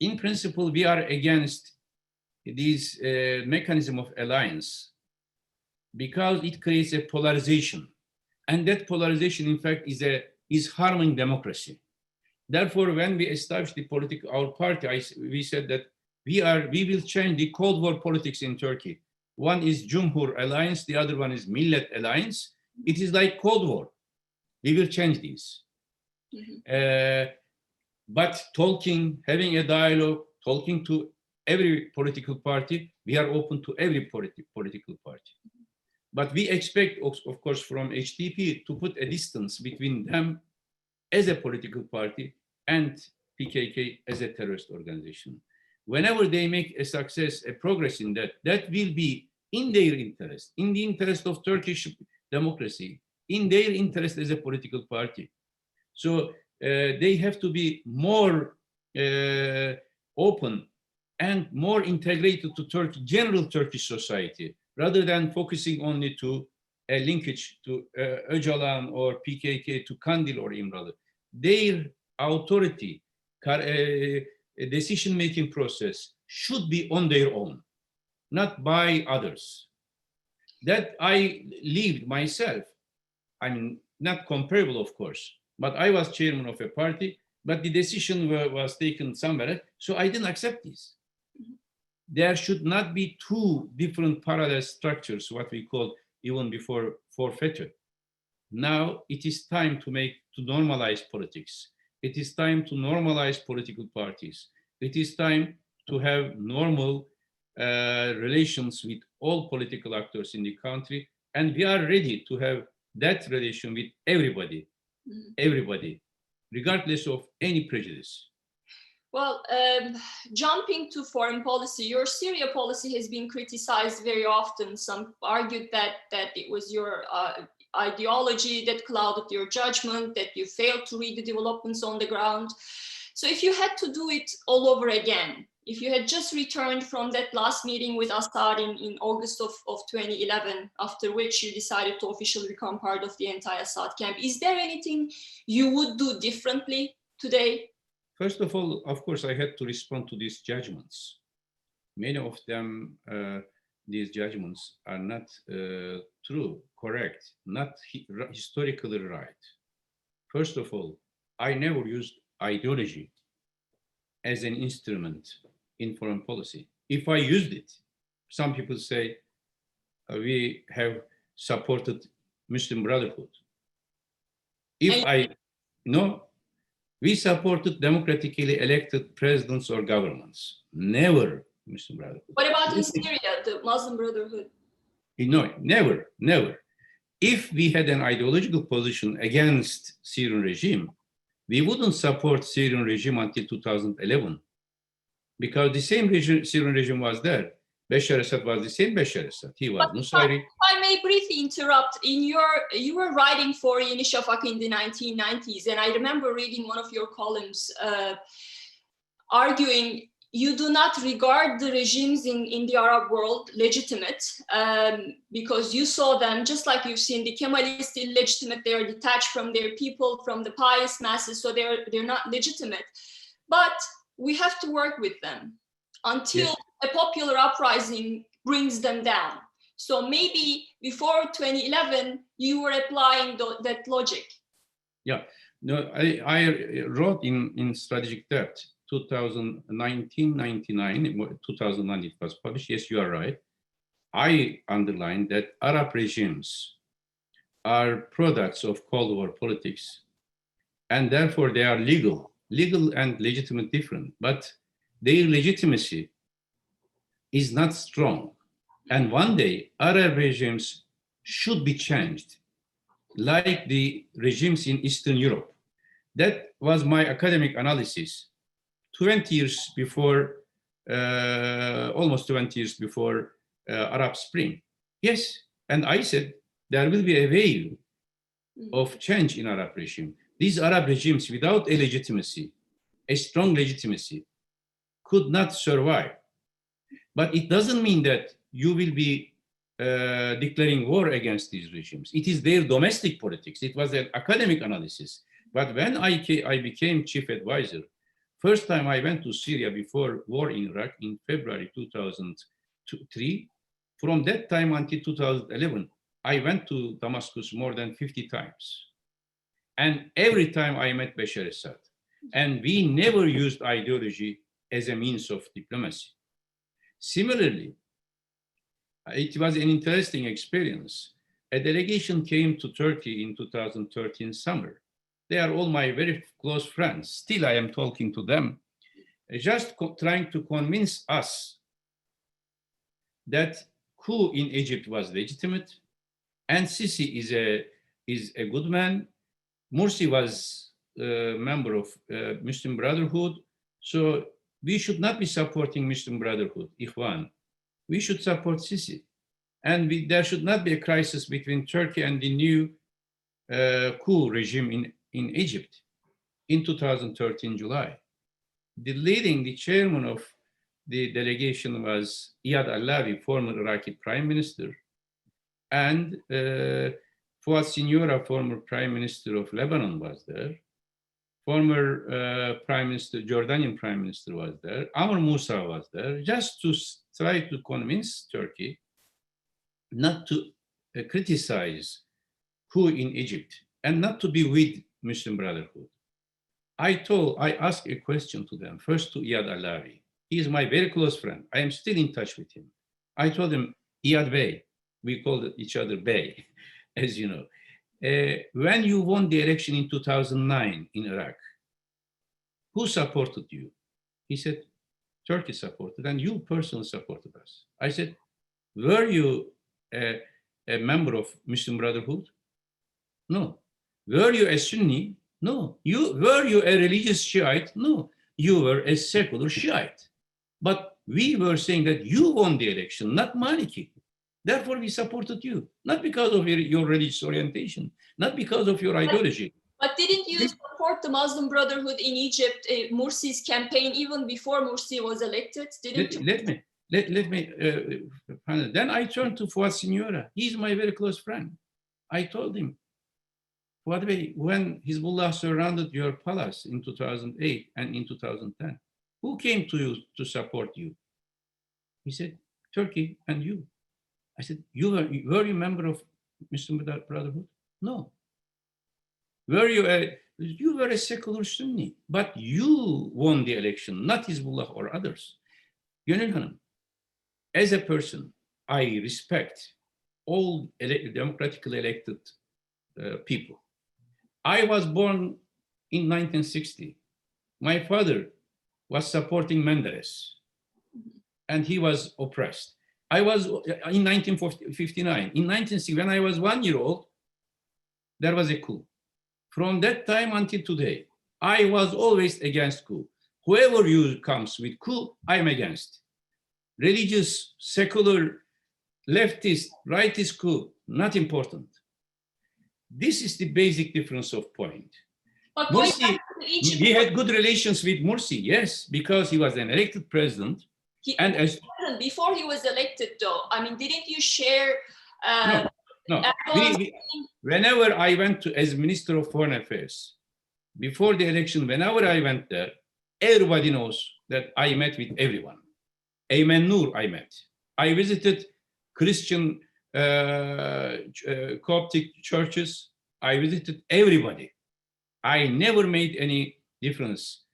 In principle, we are against this mechanism of alliance because it creates a polarization, and that polarization, in fact, is harming democracy. Therefore, when we established our party, we said that we will change the Cold War politics in Turkey. One is Cumhur Alliance, the other one is Millet Alliance. It is like Cold War. We will change these. Mm-hmm. But having a dialogue, talking to every political party, we are open to every political party. But we expect, of course, from HDP to put a distance between them as a political party and PKK as a terrorist organization. Whenever they make a progress in that will be in their interest, in the interest of Turkish democracy, in their interest as a political party. So they have to be more open and more integrated to general Turkish society, rather than focusing only to a linkage to Öcalan or PKK, to Kandil or İmralı. Their authority, decision-making process should be on their own, not by others. That I lived myself. I mean, not comparable, of course, but I was chairman of a party, but the decision was taken somewhere, so I didn't accept this. There should not be two different parallel structures, what we call even before forfeiture. Now it is time to normalize politics. It is time to normalize political parties. It is time to have normal relations with all political actors in the country, and we are ready to have that relation with everybody. Everybody. regardless of any prejudice. Well, jumping to foreign policy, your Syria policy has been criticized very often. Some argued that it was your ideology that clouded your judgment, that you failed to read the developments on the ground. So if you had to do it all over again, if you had just returned from that last meeting with Assad in August of 2011, after which you decided to officially become part of the anti-Assad camp, is there anything you would do differently today? First of all, of course, I had to respond to these judgments. Many of them, these judgments are not true, correct, not historically right. First of all, I never used ideology as an instrument in foreign policy. If I used it, some people say we have supported Muslim Brotherhood. No, we supported democratically elected presidents or governments, never Muslim Brotherhood. What about in Syria, the Muslim Brotherhood? No, never. If we had an ideological position against Syrian regime, we wouldn't support Syrian regime until 2011, because the same Syrian regime was there. Bashar Assad was the same Bashar Assad. He was Nusayri. If I may briefly interrupt, you were writing for Yeni Şafak in the 1990s, and I remember reading one of your columns arguing you do not regard the regimes in the Arab world legitimate because you saw them, just like you've seen the Kemalists illegitimate, they are detached from their people, from the pious masses, so they're not legitimate. But we have to work with them until a popular uprising brings them down. So maybe before 2011, you were applying that logic. Yeah, no, I wrote in Strategic Depth, 2019-99, 2009 it was published. Yes, you are right. I underlined that Arab regimes are products of Cold War politics, and therefore they are legal and legitimate different, but their legitimacy is not strong. And one day, Arab regimes should be changed, like the regimes in Eastern Europe. That was my academic analysis 20 years before, almost 20 years before Arab Spring. Yes, and I said there will be a wave of change in Arab regime. These Arab regimes without a legitimacy, a strong legitimacy, could not survive. But it doesn't mean that you will be declaring war against these regimes. It is their domestic politics. It was an academic analysis. But when I became chief advisor, first time I went to Syria before war in Iraq in February 2003. From that time until 2011, I went to Damascus more than 50 times. And every time I met Bashar Assad. And we never used ideology as a means of diplomacy. Similarly, it was an interesting experience. A delegation came to Turkey in 2013 summer. They are all my very close friends. Still, I am talking to them, just trying to convince us that coup in Egypt was legitimate, and Sisi is a good man. Morsi was a member of Muslim Brotherhood, so we should not be supporting Muslim Brotherhood, Ikhwan. We should support Sisi. And there should not be a crisis between Turkey and the new coup regime in Egypt in 2013, July. The chairman of the delegation was Iyad Allawi, former Iraqi prime minister, and Fuat Signora, former prime minister of Lebanon, was there. Former Jordanian prime minister was there. Amr Musa was there, just to try to convince Turkey not to criticize coup in Egypt and not to be with Muslim Brotherhood. I asked a question to them, first to Iyad Allawi. He is my very close friend. I am still in touch with him. I told him, Iyad Bey, we called each other Bey, as you know. When you won the election in 2009 in Iraq, who supported you? He said, Turkey supported, and you personally supported us. I said, were you a member of Muslim Brotherhood? No. Were you a Sunni? No. Were you a religious Shiite? No. You were a secular Shiite. But we were saying that you won the election, not Maliki. Therefore, we supported you, not because of your religious orientation, not because of your ideology. But didn't you support the Muslim Brotherhood in Egypt, Mursi's campaign, even before Mursi was elected? Let me. Then I turned to Fuad Signora. He's my very close friend. I told him, Fuad Bey, when Hezbollah surrounded your palace in 2008 and in 2010, who came to you to support you? He said, Turkey and you. I said, were you a member of Muslim Brotherhood? No. You were a secular Sunni, but you won the election, not Hezbollah or others. Gönül Hanım, as a person, I respect all democratically elected people. I was born in 1960. My father was supporting Menderes, and he was oppressed. I was in 1959. In 1960, when I was 1 year old, there was a coup. From that time until today, I was always against coup. Whoever comes with coup, I'm against. Religious, secular, leftist, rightist coup, not important. This is the basic difference of point. Mursi, we had good relations with Mursi, yes, because he was an elected president. Before he was elected, though, I mean, didn't you share? No. Whenever I went as Minister of Foreign Affairs, before the election, whenever I went there, everybody knows that I met with everyone. Ayman Noor I met. I visited Christian Coptic churches. I visited everybody. I never made any difference.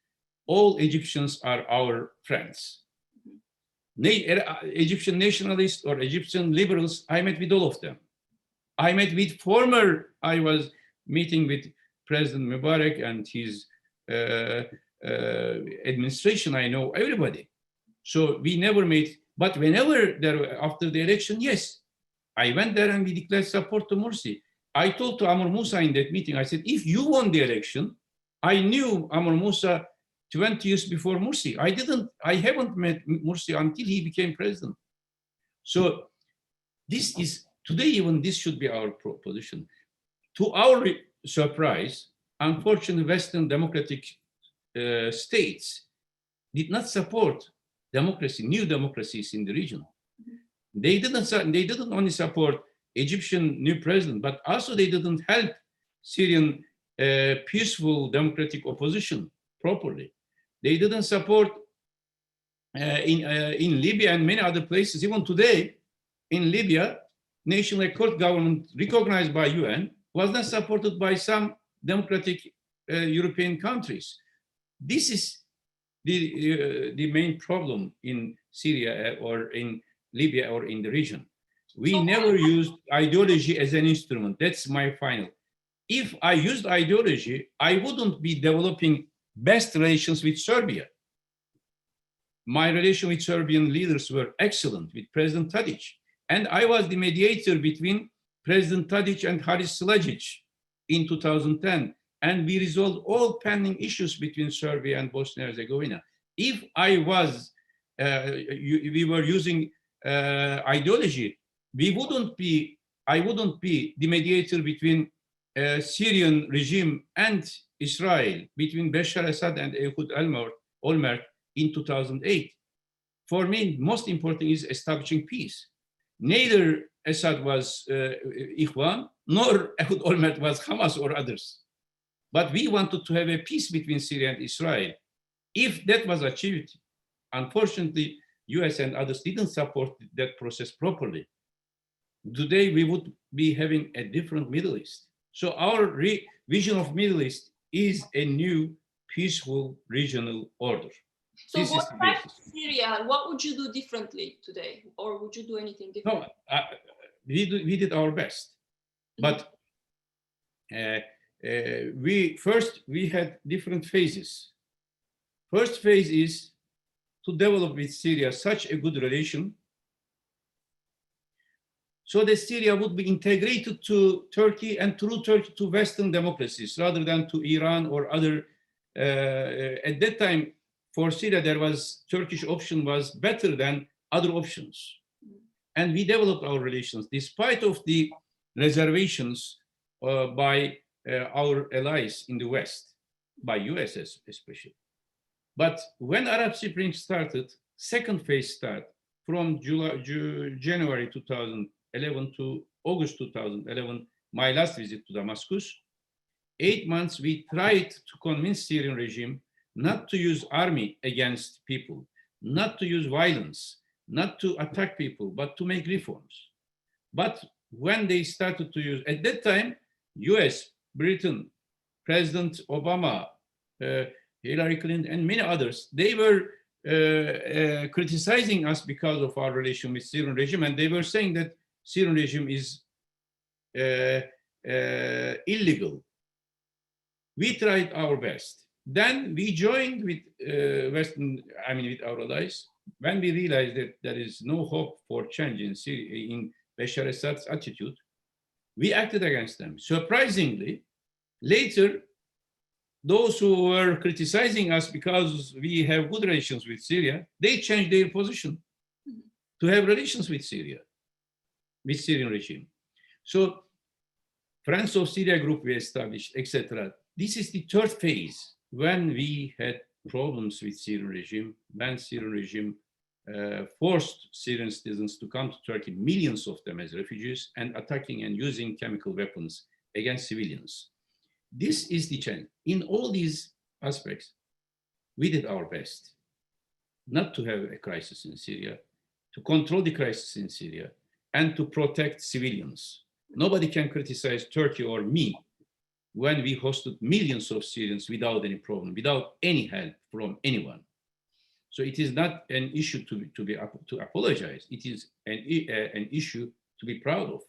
All Egyptians are our friends. Egyptian nationalists or Egyptian liberals, I met with all of them. I was meeting with President Mubarak and his administration. I know everybody. So we never made, but whenever after the election, yes, I went there and we declared support to Mursi. I told to Amr Musa in that meeting, I said, if you won the election, I knew Amr Musa 20 years before Mursi. I haven't met Mursi until he became president. So this is, today even this should be our position. To our surprise, unfortunately, Western democratic states did not support democracy, new democracies in the region. They didn't only support Egyptian new president, but also they didn't help Syrian peaceful democratic opposition properly. They didn't support in Libya and many other places. Even today, in Libya, national accord government recognized by UN was not supported by some democratic European countries. This is the main problem in Syria or in Libya or in the region. We never used ideology as an instrument. That's my final. If I used ideology, I wouldn't be developing best relations with Serbia. My relation with Serbian leaders were excellent with President Tadic. And I was the mediator between President Tadic and Haris Silajic in 2010. And we resolved all pending issues between Serbia and Bosnia and Herzegovina. If we were using ideology, I wouldn't be the mediator between Syrian regime and Israel, between Bashar Assad and Ehud Olmert in 2008. For me, most important is establishing peace. Neither Assad was Ikhwan, nor Ehud Olmert was Hamas or others. But we wanted to have a peace between Syria and Israel. If that was achieved, unfortunately, US and others didn't support that process properly. Today, we would be having a different Middle East. So our vision of Middle East is a new, peaceful regional order. So going back to Syria, what would you do differently today? Or would you do anything different? No, we did our best. But we had different phases. First phase is to develop with Syria such a good relation so that Syria would be integrated to Turkey and through Turkey to Western democracies rather than to Iran or other. At that time, for Syria, Turkish option was better than other options. And we developed our relations despite of the reservations by our allies in the West, by US especially. But when Arab Spring started, second phase started from January 2011 to August 2011, my last visit to Damascus. 8 months, we tried to convince Syrian regime not to use army against people, not to use violence, not to attack people, but to make reforms. But when they started to use, at that time, US, Britain, President Obama, Hillary Clinton, and many others, they were criticizing us because of our relation with Syrian regime, and they were saying that Syrian regime is illegal. We tried our best. Then we joined with with our allies. When we realized that there is no hope for change in Syria, in Bashar Assad's attitude, we acted against them. Surprisingly, later, those who were criticizing us because we have good relations with Syria, they changed their position to have relations with Syria, with Syrian regime. So, Friends of Syria group we established, etc. This is the third phase when we had problems with Syrian regime, when Syrian regime forced Syrian citizens to come to Turkey, millions of them as refugees, and attacking and using chemical weapons against civilians. This is the challenge. In all these aspects, we did our best not to have a crisis in Syria, to control the crisis in Syria, and to protect civilians. Nobody can criticize Turkey or me when we hosted millions of Syrians without any problem, without any help from anyone. So it is not an issue to apologize. It is an issue to be proud of.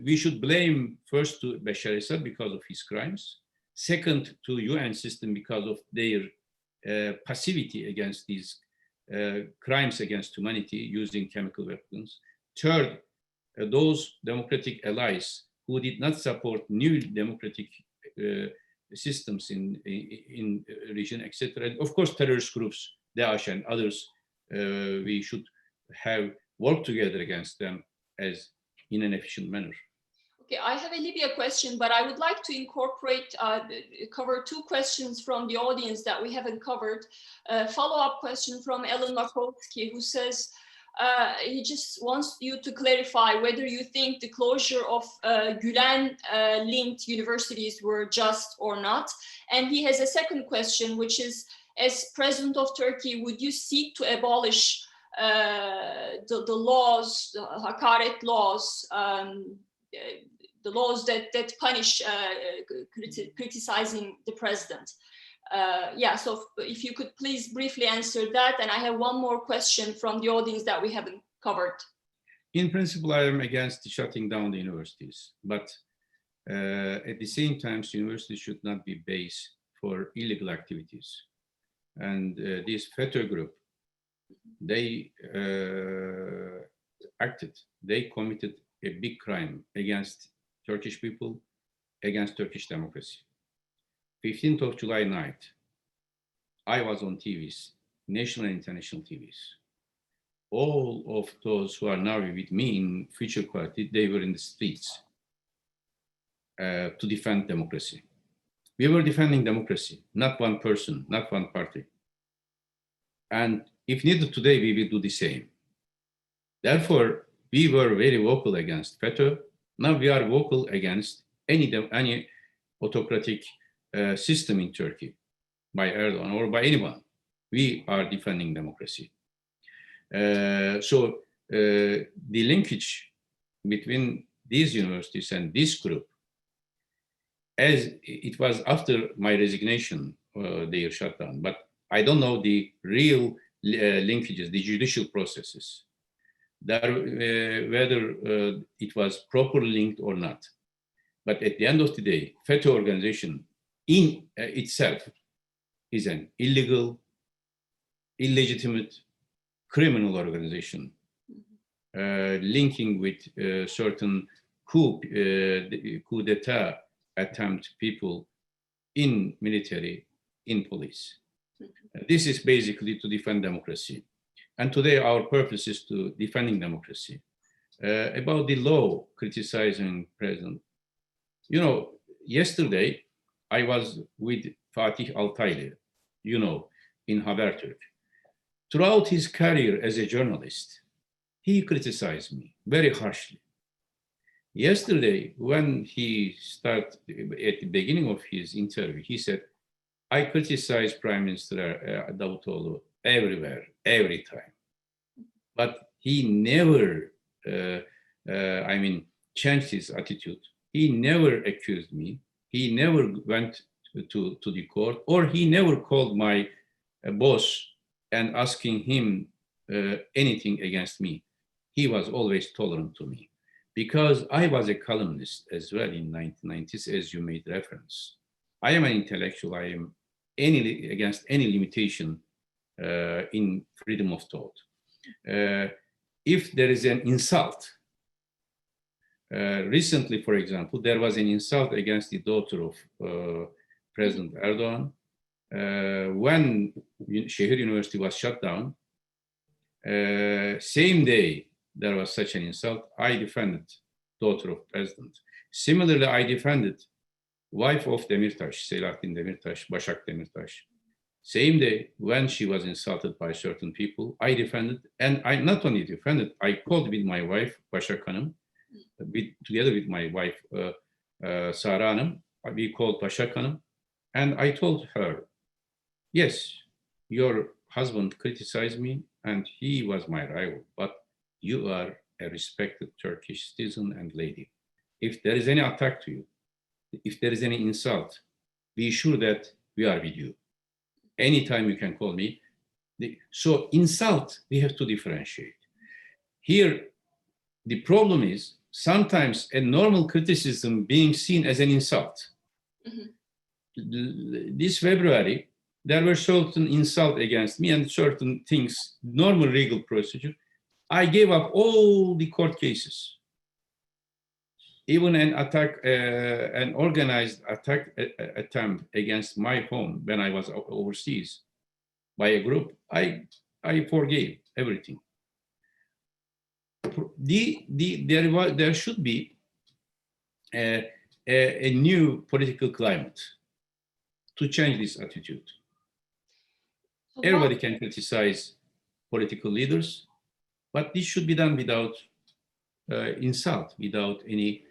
We should blame first to Bashar Assad because of his crimes. Second, to UN system because of their passivity against these crimes against humanity using chemical weapons. Third, those democratic allies who did not support new democratic systems in region, etc. And of course, terrorist groups, Daesh and others, we should have worked together against them as in an efficient manner. Okay, I have a Libya question, but I would like to incorporate, cover two questions from the audience that we haven't covered. A follow-up question from Ellen Markowski, who says, he just wants you to clarify whether you think the closure of Gulen-linked universities were just or not. And he has a second question, which is, as president of Turkey, would you seek to abolish the laws, the hakaret laws, the laws that punish criticizing the president? Yeah, so if you could please briefly answer that. And I have one more question from the audience that we haven't covered. In principle, I am against shutting down the universities, but at the same time, universities should not be base for illegal activities. And this FETÖ group, they committed a big crime against Turkish people, against Turkish democracy. 15th of July night, I was on TVs, national and international TVs. All of those who are now with me in Future Party, they were in the streets to defend democracy. We were defending democracy, not one person, not one party. And if needed today, we will do the same. Therefore, we were very vocal against FETÖ. Now we are vocal against any autocratic system in Turkey by Erdogan or by anyone. We are defending democracy. So the linkage between these universities and this group, as it was after my resignation, they shut down, but I don't know the real linkages, the judicial processes, whether it was properly linked or not. But at the end of the day, FETÖ organization in itself is an illegal, illegitimate, criminal organization. linking with certain coup d'etat attempt people in military, in police. This is basically to defend democracy. And today our purpose is to defending democracy. About the law criticizing president, you know, yesterday I was with Fatih Altaylı, you know, in Habertürk. Throughout his career as a journalist, he criticized me very harshly. Yesterday, when he started at the beginning of his interview, he said, I criticize Prime Minister Davutoğlu everywhere, every time. But he never, changed his attitude. He never accused me. He never went to the court, or he never called my boss and asking him anything against me. He was always tolerant to me. Because I was a columnist as well in 1990s, as you made reference. I am an intellectual. I am against any limitation in freedom of thought. If there is an insult, recently, for example, there was an insult against the daughter of President Erdogan. When Sehir University was shut down, same day there was such an insult, I defended daughter of president. Similarly, I defended wife of Demirtas, Selahattin Demirtas, Başak Demirtas. Same day, when she was insulted by certain people, I defended, and I not only defended, I called with my wife, Başak Hanım, together with my wife, Sara Hanım, we called Başak Hanım, and I told her, yes, your husband criticized me, and he was my rival, but you are a respected Turkish citizen and lady. If there is any attack to you, if there is any insult, be sure that we are with you. Anytime you can call me. So insult, we have to differentiate. Here, the problem is sometimes a normal criticism being seen as an insult. Mm-hmm. This February, there were certain insult against me and certain things, normal legal procedure. I gave up all the court cases. Even an attack, an organized attack attempt against my home when I was overseas by a group, I forgave everything. There should be a new political climate to change this attitude. Everybody can criticize political leaders, but this should be done without insult, without any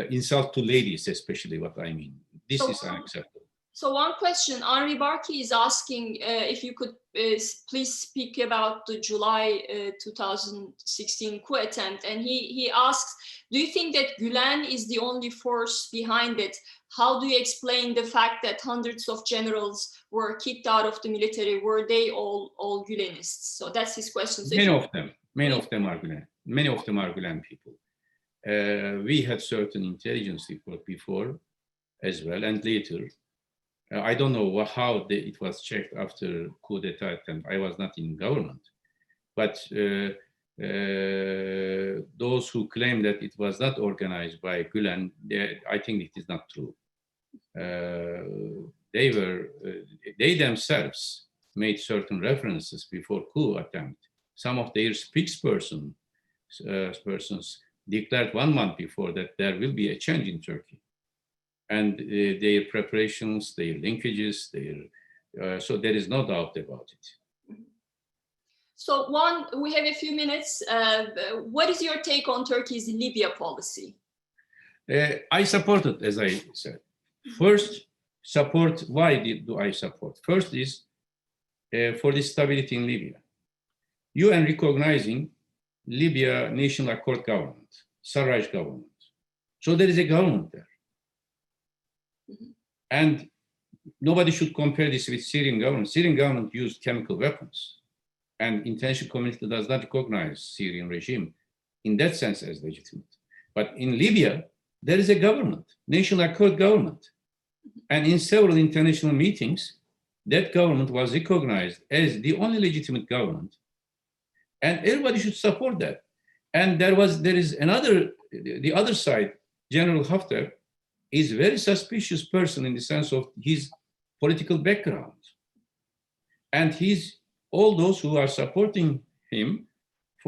insult to ladies, especially what I mean. This is unacceptable. So one question, Henri Barkey is asking if you could please speak about the July 2016 coup attempt. And he asks, do you think that Gülen is the only force behind it? How do you explain the fact that hundreds of generals were kicked out of the military? Were they all Gülenists? So that's his question. So many of them are Gülen. Many of them are Gülen people. We had certain intelligence report before as well, and later. I don't know how it was checked after coup d'etat attempt. I was not in government. But those who claim that it was not organized by Gülen, I think it is not true. They themselves made certain references before coup attempt. Some of their spokespersons declared 1 month before that there will be a change in Turkey. And their preparations, their linkages, so there is no doubt about it. So we have a few minutes. What is your take on Turkey's Libya policy? I support it, as I said. First, why do I support? First is for the stability in Libya. UN recognizing Libya National Accord government, Sarraj government. So there is a government there. And nobody should compare this with Syrian government. Syrian government used chemical weapons, and international community does not recognize Syrian regime in that sense as legitimate. But in Libya, there is a government, National Accord government. And in several international meetings, that government was recognized as the only legitimate government. And everybody should support that. And there is the other side. General Haftar is a very suspicious person in the sense of his political background. And all those who are supporting him,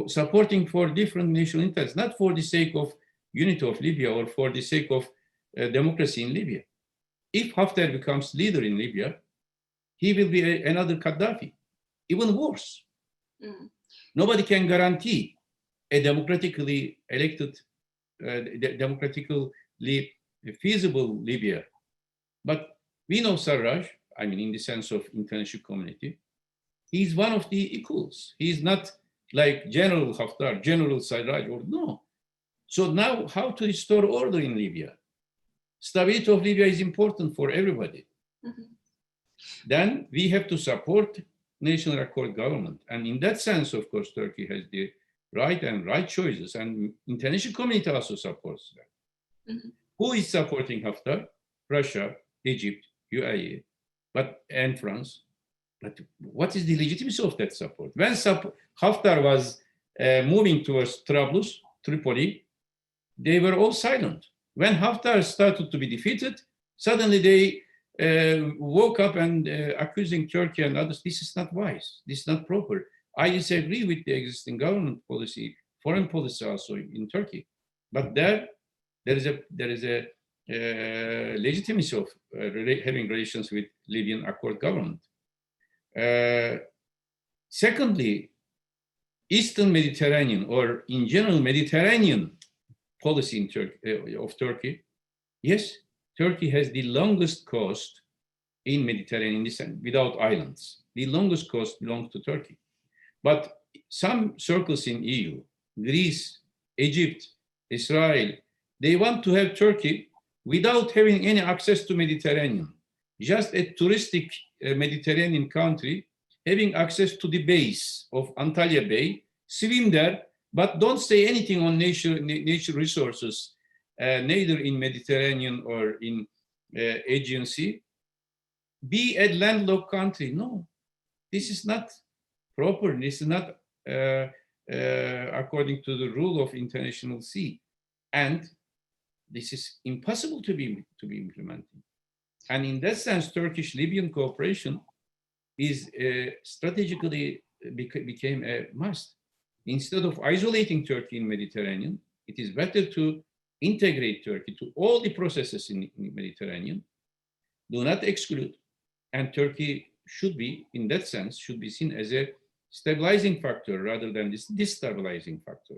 supporting for different national interests, not for the sake of unity of Libya or for the sake of democracy in Libya. If Haftar becomes leader in Libya, he will be another Gaddafi, even worse. Mm. Nobody can guarantee a democratically elected, democratically feasible Libya. But we know Sarraj, I mean, in the sense of international community, he's one of the equals. He's not like General Haftar, General Sarraj, or no. So now how to restore order in Libya? Stability of Libya is important for everybody. Mm-hmm. Then we have to support national accord government. And in that sense, of course, Turkey has the right choices, and international community also supports that. Mm-hmm. Who is supporting Haftar? Russia, Egypt, UAE, and France. But what is the legitimacy of that support? When Haftar was moving towards Tripoli, they were all silent. When Haftar started to be defeated, suddenly they woke up and accusing Turkey and others. This is not wise. This is not proper. I disagree with the existing government policy, foreign policy also in Turkey. But there is a legitimacy of having relations with Libyan accord government. Secondly, Eastern Mediterranean, or in general Mediterranean policy in of Turkey, yes, Turkey has the longest coast in Mediterranean without islands. The longest coast belongs to Turkey. But some circles in EU, Greece, Egypt, Israel, they want to have Turkey without having any access to Mediterranean. Just a touristic Mediterranean country having access to the base of Antalya Bay, swim there, but don't say anything on nature resources, neither in Mediterranean or in Aegean Sea. Be a landlocked country. No, this is not proper. This is not according to the rule of international sea. And this is impossible to be implemented. And in that sense, Turkish-Libyan cooperation is strategically became a must. Instead of isolating Turkey in Mediterranean, it is better to integrate Turkey to all the processes in Mediterranean. Do not exclude. And Turkey should be, in that sense, should be seen as a stabilizing factor rather than this destabilizing factor.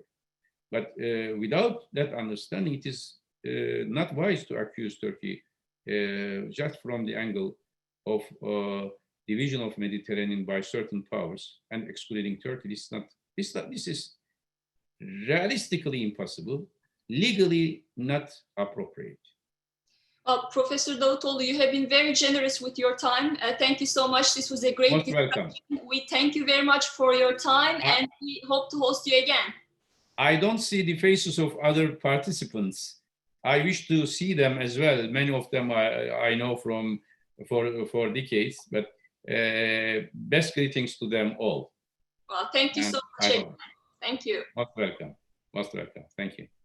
But without that understanding, it is not wise to accuse Turkey just from the angle of division of Mediterranean by certain powers and excluding Turkey. This is realistically impossible, legally not appropriate. Well, Professor Davutoğlu, you have been very generous with your time. Thank you so much. This was a great Most welcome. We thank you very much for your time, and we hope to host you again. I don't see the faces of other participants. I wish to see them as well. Many of them I know for decades, but best greetings to them all. Well, thank you so much. Thank you. Most welcome. Most welcome. Thank you.